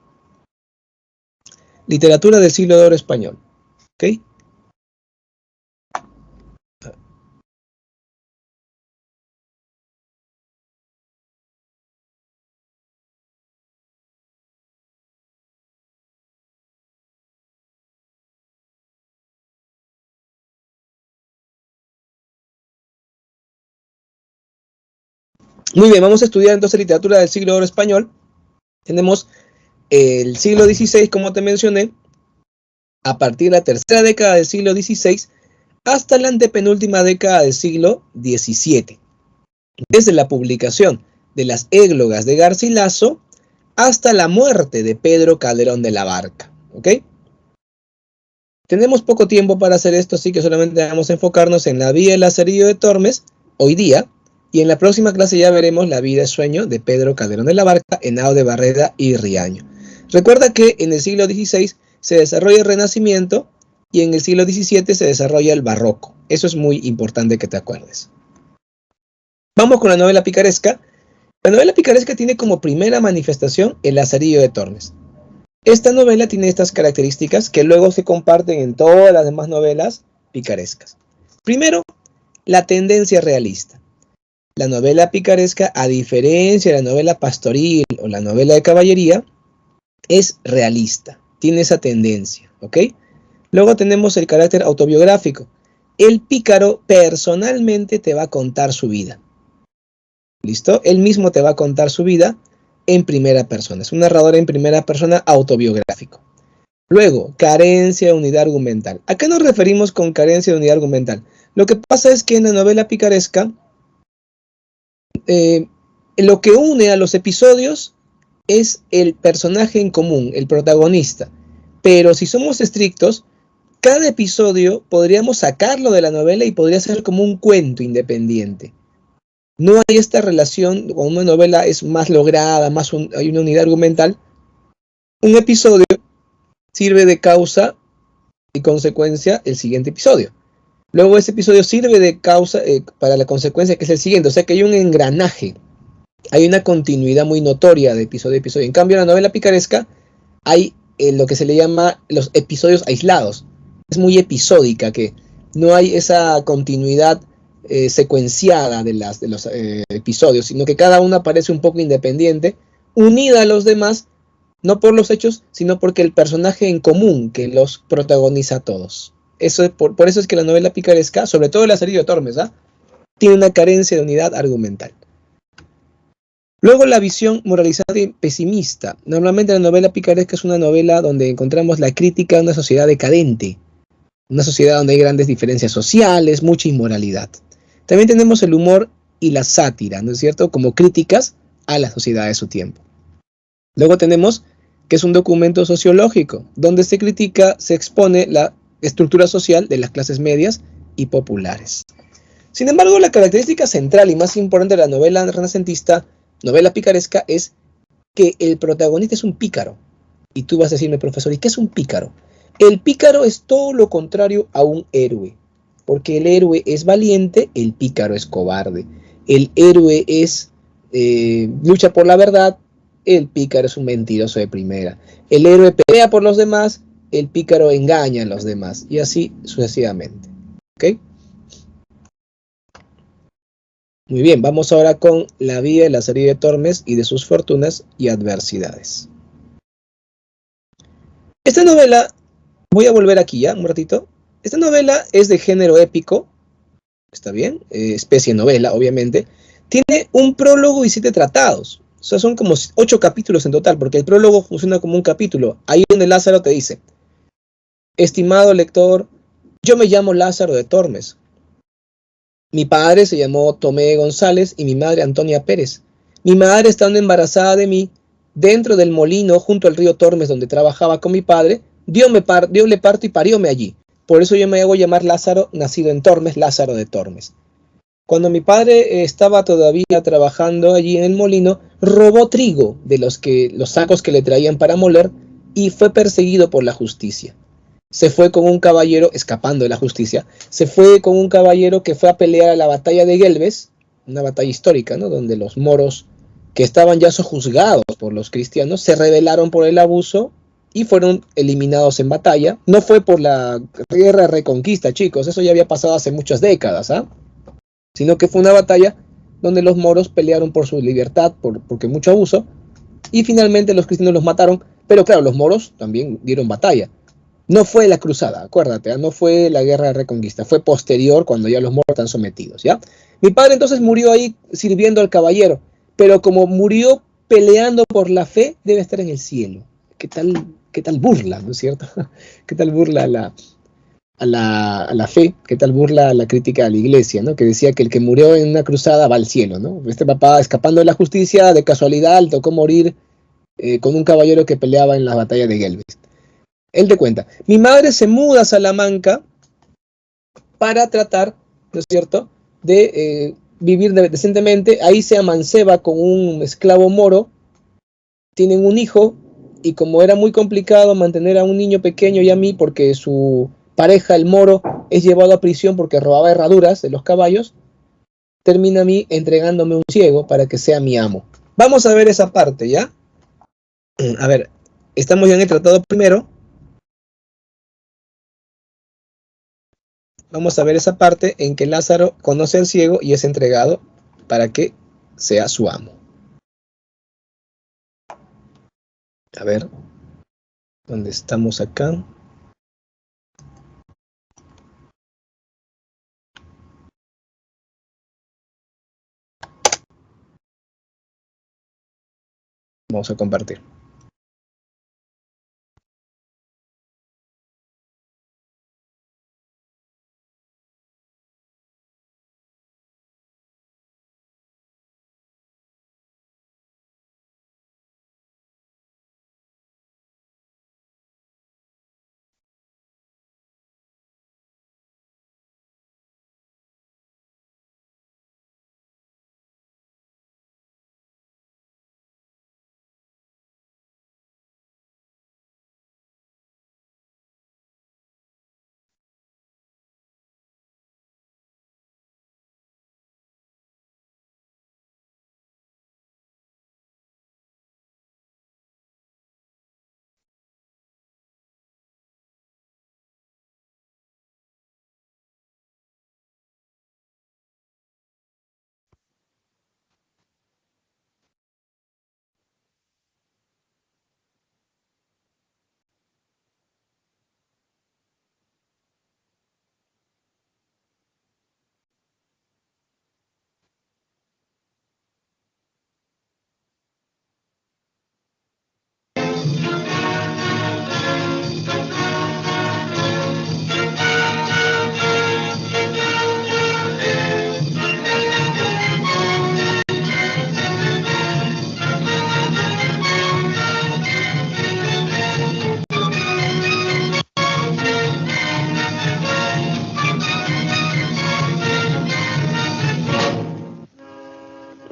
Literatura del siglo de oro español. ¿Ok? Muy bien, vamos a estudiar entonces literatura del siglo de oro español. Tenemos el siglo XVI, como te mencioné, a partir de la tercera década del siglo XVI hasta la antepenúltima década del siglo XVII. Desde la publicación de las églogas de Garcilaso hasta la muerte de Pedro Calderón de la Barca. ¿Ok? Tenemos poco tiempo para hacer esto, así que solamente vamos a enfocarnos en la vida de Lazarillo de Tormes hoy día, y en la próxima clase ya veremos la vida y sueño de Pedro Calderón de la Barca, Henao de Barreda y Riaño. Recuerda que en el siglo XVI se desarrolla el Renacimiento y en el siglo XVII se desarrolla el Barroco. Eso es muy importante que te acuerdes. Vamos con la novela picaresca. La novela picaresca tiene como primera manifestación el Lazarillo de Tormes. Esta novela tiene estas características que luego se comparten en todas las demás novelas picarescas. Primero, la tendencia realista. La novela picaresca, a diferencia de la novela pastoril o la novela de caballería, es realista, tiene esa tendencia, ¿ok? Luego tenemos el carácter autobiográfico. El pícaro personalmente te va a contar su vida. ¿Listo? Él mismo te va a contar su vida en primera persona. Es un narrador en primera persona autobiográfico. Luego, carencia de unidad argumental. ¿A qué nos referimos con carencia de unidad argumental? Lo que pasa es que en la novela picaresca, lo que une a los episodios es el personaje en común, el protagonista. Pero si somos estrictos, cada episodio podríamos sacarlo de la novela y podría ser como un cuento independiente. No hay esta relación, cuando una novela es más lograda, hay una unidad argumental. Un episodio sirve de causa y consecuencia el siguiente episodio. Luego ese episodio sirve de causa para la consecuencia que es el siguiente. O sea que hay un engranaje, hay una continuidad muy notoria de episodio a episodio. En cambio, en la novela picaresca hay lo que se le llama los episodios aislados. Es muy episódica, que no hay esa continuidad secuenciada de los episodios, sino que cada una parece un poco independiente, unida a los demás, no por los hechos, sino porque el personaje en común que los protagoniza a todos. Por eso es que la novela picaresca, sobre todo el Lazarillo de Tormes, tiene una carencia de unidad argumental. Luego la visión moralizante y pesimista. Normalmente la novela picaresca es una novela donde encontramos la crítica de una sociedad decadente, una sociedad donde hay grandes diferencias sociales, mucha inmoralidad. También tenemos el humor y la sátira, ¿no es cierto?, como críticas a la sociedad de su tiempo. Luego tenemos que es un documento sociológico, donde se critica, se expone la estructura social de las clases medias y populares. Sin embargo, la característica central y más importante de la novela renacentista, novela picaresca, es que el protagonista es un pícaro. Y tú vas a decirme, profesor, ¿y qué es un pícaro? El pícaro es todo lo contrario a un héroe, porque el héroe es valiente, el pícaro es cobarde. El héroe lucha por la verdad, el pícaro es un mentiroso de primera. El héroe pelea por los demás, el pícaro engaña a los demás, y así sucesivamente. ¿Ok? Muy bien, vamos ahora con la vida de Lazarillo de Tormes y de sus fortunas y adversidades. Esta novela, voy a volver aquí ya un ratito. Esta novela es de género épico, está bien, especie novela, obviamente. Tiene un prólogo y 7 tratados. O sea, son como 8 capítulos en total, porque el prólogo funciona como un capítulo. Ahí donde Lázaro te dice: estimado lector, yo me llamo Lázaro de Tormes. Mi padre se llamó Tomé González y mi madre Antonia Pérez. Mi madre, estando embarazada de mí, dentro del molino junto al río Tormes donde trabajaba con mi padre, diole parto y parióme allí. Por eso yo me hago llamar Lázaro, nacido en Tormes, Lázaro de Tormes. Cuando mi padre estaba todavía trabajando allí en el molino, robó trigo de los sacos que le traían para moler y fue perseguido por la justicia. Se fue con un caballero, escapando de la justicia, se fue con un caballero que fue a pelear a la batalla de Gelbes, una batalla histórica, ¿no?, donde los moros, que estaban ya sojuzgados por los cristianos, se rebelaron por el abuso y fueron eliminados en batalla. No fue por la guerra de reconquista, chicos, eso ya había pasado hace muchas décadas, sino que fue una batalla donde los moros pelearon por su libertad, porque mucho abuso, y finalmente los cristianos los mataron. Pero claro, los moros también dieron batalla. No fue la cruzada, acuérdate, no fue la guerra de reconquista, fue posterior cuando ya los moros están sometidos, ¿ya? Mi padre entonces murió ahí sirviendo al caballero, pero como murió peleando por la fe, debe estar en el cielo. Qué tal burla, ¿no es cierto? ¿Qué tal burla a la fe? ¿Qué tal burla a la crítica a la iglesia, ¿no? Que decía que el que murió en una cruzada va al cielo, ¿no? Este papá, escapando de la justicia, de casualidad, le tocó morir con un caballero que peleaba en la batalla de Gelbes. Él te cuenta, mi madre se muda a Salamanca para tratar, ¿no es cierto?, de vivir decentemente. Ahí se amanceba con un esclavo moro, tienen un hijo, y como era muy complicado mantener a un niño pequeño y a mí, porque su pareja, el moro, es llevado a prisión porque robaba herraduras de los caballos, termina a mí entregándome un ciego para que sea mi amo. Vamos a ver esa parte, ¿ya? A ver, estamos ya en el tratado primero. Vamos a ver esa parte en que Lázaro conoce al ciego y es entregado para que sea su amo. A ver, ¿dónde estamos acá? Vamos a compartir.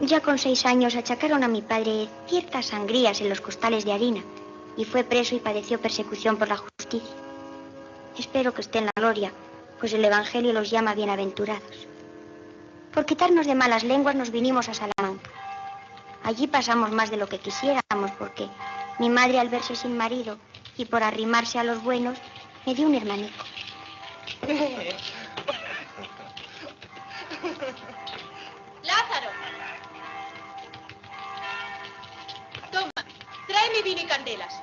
Ya con 6 años achacaron a mi padre ciertas sangrías en los costales de harina y fue preso y padeció persecución por la justicia. Espero que esté en la gloria, pues el Evangelio los llama bienaventurados. Por quitarnos de malas lenguas nos vinimos a Salamanca. Allí pasamos más de lo que quisiéramos porque mi madre, al verse sin marido y por arrimarse a los buenos, me dio un hermanito. ¡Lázaro! Toma, tráeme vino y candelas.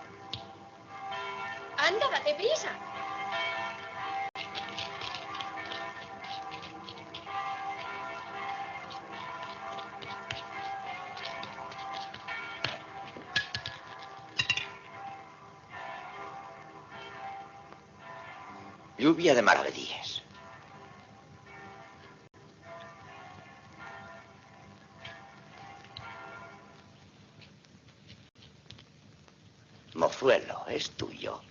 Anda, date prisa. Lluvia de maravedíes. Mozuelo, es tuyo.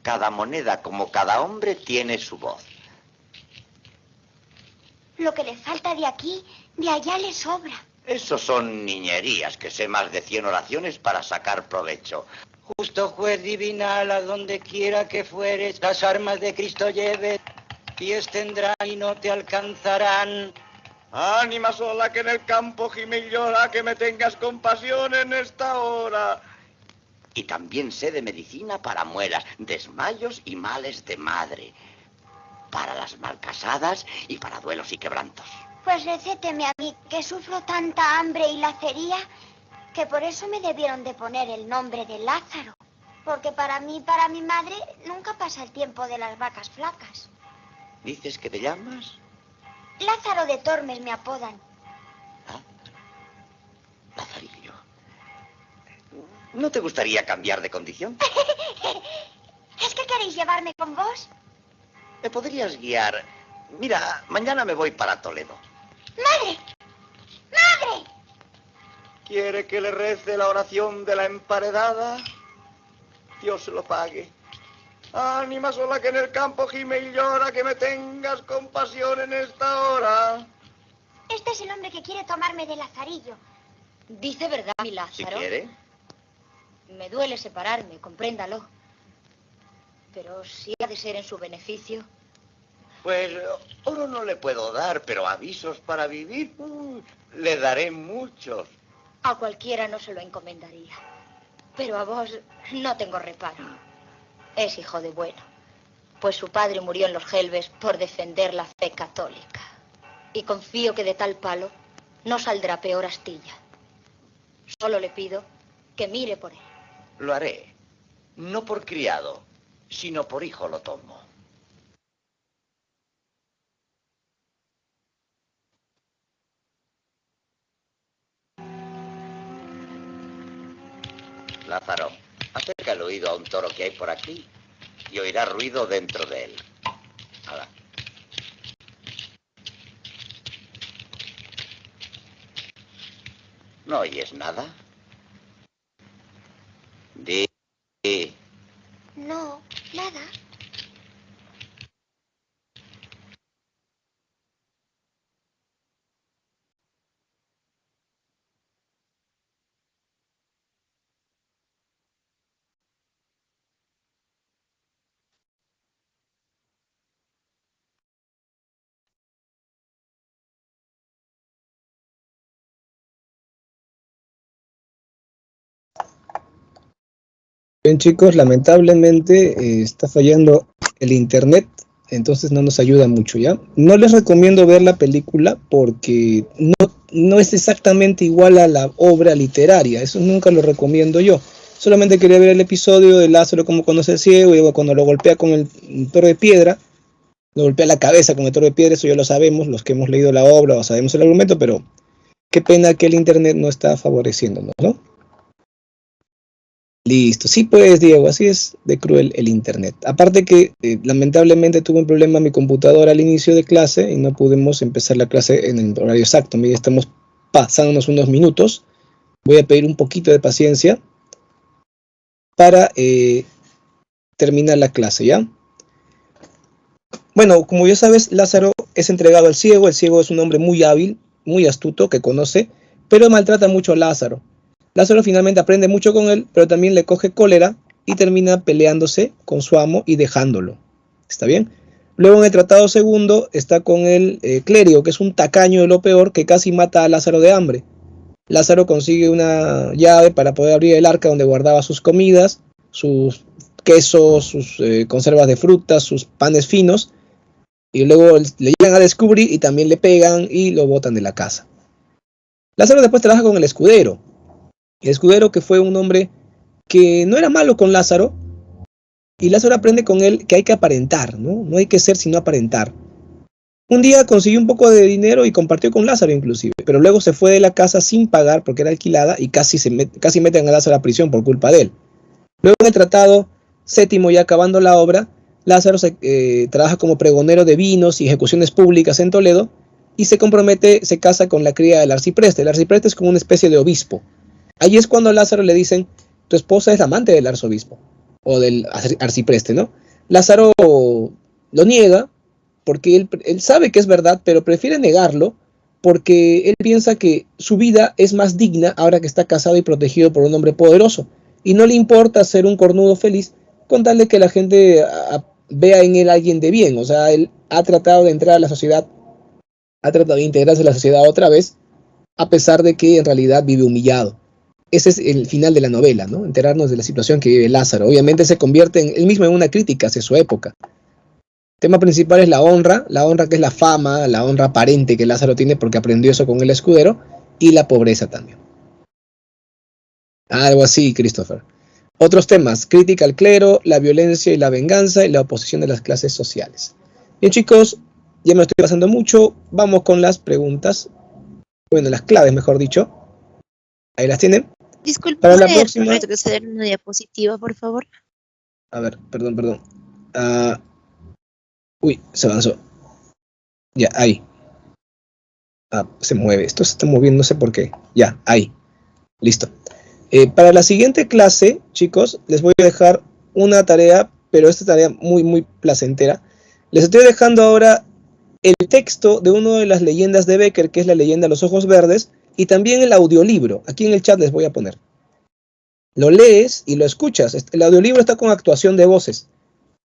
Cada moneda, como cada hombre, tiene su voz. Lo que le falta de aquí, de allá le sobra. Esos son niñerías, que sé más de 100 oraciones para sacar provecho. Justo juez divinal, a donde quiera que fueres, las armas de Cristo lleves, pies tendrán y no te alcanzarán. Ánima sola que en el campo gime y llora, que me tengas compasión en esta hora. Y también sé de medicina para muelas, desmayos y males de madre, para las malcasadas y para duelos y quebrantos. Pues recéteme a mí, que sufro tanta hambre y lacería, que por eso me debieron de poner el nombre de Lázaro, Porque para mí y para mi madre nunca pasa el tiempo de las vacas flacas. ¿Dices que te llamas? Lázaro de Tormes me apodan. Ah, Lazarillo. ¿No te gustaría cambiar de condición? ¿Es que queréis llevarme con vos? ¿Me podrías guiar? Mira, mañana me voy para Toledo. ¡Madre! ¡Madre! ¿Quiere que le rece la oración de la emparedada? Dios se lo pague. Ánima sola que en el campo gime y llora, que me tengas compasión en esta hora. Este es el hombre que quiere tomarme de Lazarillo. Dice verdad, mi Si Lázaro. quiere. Me duele separarme, compréndalo. Pero si ha de ser en su beneficio. Pues oro no le puedo dar, pero avisos para vivir le daré muchos. A cualquiera no se lo encomendaría. Pero a vos no tengo reparo. Es hijo de bueno. Pues su padre murió en los Gelbes por defender la fe católica. Y confío que de tal palo no saldrá peor astilla. Solo le pido que mire por él. Lo haré. No por criado, sino por hijo lo tomo. Lázaro, acerca el oído a un toro que hay por aquí y oirá ruido dentro de él. Hala. ¿No oyes nada? Di. No, nada. Bien chicos, lamentablemente está fallando el internet, entonces no nos ayuda mucho, ¿ya? No les recomiendo ver la película porque no es exactamente igual a la obra literaria, eso nunca lo recomiendo yo. Solamente quería ver el episodio de Lázaro como conoce al ciego y cuando lo golpea con el toro de piedra, lo golpea la cabeza con el toro de piedra, eso ya lo sabemos, los que hemos leído la obra o sabemos el argumento, pero qué pena que el internet no está favoreciéndonos, ¿no? Listo, sí pues Diego, así es de cruel el internet. Aparte que lamentablemente tuve un problema en mi computadora al inicio de clase y no pudimos empezar la clase en el horario exacto. Mira, estamos pasándonos unos minutos. Voy a pedir un poquito de paciencia para terminar la clase, ¿ya? Bueno, como ya sabes, Lázaro es entregado al ciego. El ciego es un hombre muy hábil, muy astuto, que conoce, pero maltrata mucho a Lázaro. Lázaro finalmente aprende mucho con él, pero también le coge cólera y termina peleándose con su amo y dejándolo. ¿Está bien? Luego en el tratado segundo está con el clérigo, que es un tacaño de lo peor, que casi mata a Lázaro de hambre. Lázaro consigue una llave para poder abrir el arca donde guardaba sus comidas, sus quesos, sus conservas de frutas, sus panes finos, y luego le llegan a descubrir y también le pegan y lo botan de la casa. Lázaro después trabaja con el escudero. El escudero, que fue un hombre que no era malo con Lázaro, y Lázaro aprende con él que hay que aparentar, ¿no? No hay que ser sino aparentar. Un día consiguió un poco de dinero y compartió con Lázaro inclusive, pero luego se fue de la casa sin pagar porque era alquilada y casi meten a Lázaro a prisión por culpa de él. Luego en el tratado séptimo, ya acabando la obra, Lázaro trabaja como pregonero de vinos y ejecuciones públicas en Toledo y se casa con la cría del arcipreste. El arcipreste es como una especie de obispo. Allí es cuando a Lázaro le dicen, tu esposa es amante del arzobispo, o del arcipreste, ¿no? Lázaro lo niega, porque él sabe que es verdad, pero prefiere negarlo, porque él piensa que su vida es más digna ahora que está casado y protegido por un hombre poderoso, y no le importa ser un cornudo feliz, con tal de que la gente vea en él a alguien de bien. O sea, él ha tratado de entrar a la sociedad, ha tratado de integrarse a la sociedad otra vez, a pesar de que en realidad vive humillado. Ese es el final de la novela, ¿no? Enterarnos de la situación que vive Lázaro. Obviamente se convierte él mismo en una crítica hacia su época. El tema principal es la honra que es la fama, la honra aparente que Lázaro tiene porque aprendió eso con el escudero, y la pobreza también. Algo así, Christopher. Otros temas, crítica al clero, la violencia y la venganza y la oposición de las clases sociales. Bien chicos, ya me estoy pasando mucho, vamos con las preguntas, bueno, las claves mejor dicho. Ahí las tienen. Disculpe, Para la ¿puede próxima... retroceder una diapositiva, por favor? A ver, perdón. Uy, se avanzó. Ya, ahí. Se mueve, esto se está moviendo, no sé por qué. Ya, ahí. Listo. Para la siguiente clase, chicos, les voy a dejar una tarea, pero esta tarea muy placentera. Les estoy dejando ahora el texto de una de las leyendas de Becker, que es la leyenda Los Ojos Verdes, y también el audiolibro. Aquí en el chat les voy a poner. Lo lees y lo escuchas. El audiolibro está con actuación de voces.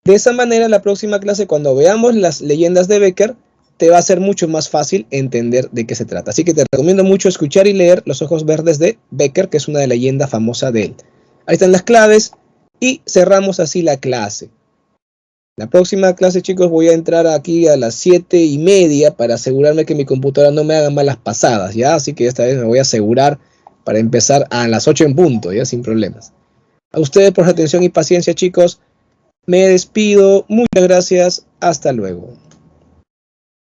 De esa manera, la próxima clase, cuando veamos las leyendas de Becker, te va a ser mucho más fácil entender de qué se trata. Así que te recomiendo mucho escuchar y leer Los Ojos Verdes de Becker, que es una leyenda famosa de él. Ahí están las claves y cerramos así la clase. La próxima clase, chicos, voy a entrar aquí a las 7:30 para asegurarme que mi computadora no me haga malas pasadas, ¿ya? Así que esta vez me voy a asegurar para empezar a las 8 en punto, ¿ya? Sin problemas. A ustedes por su atención y paciencia, chicos. Me despido. Muchas gracias. Hasta luego.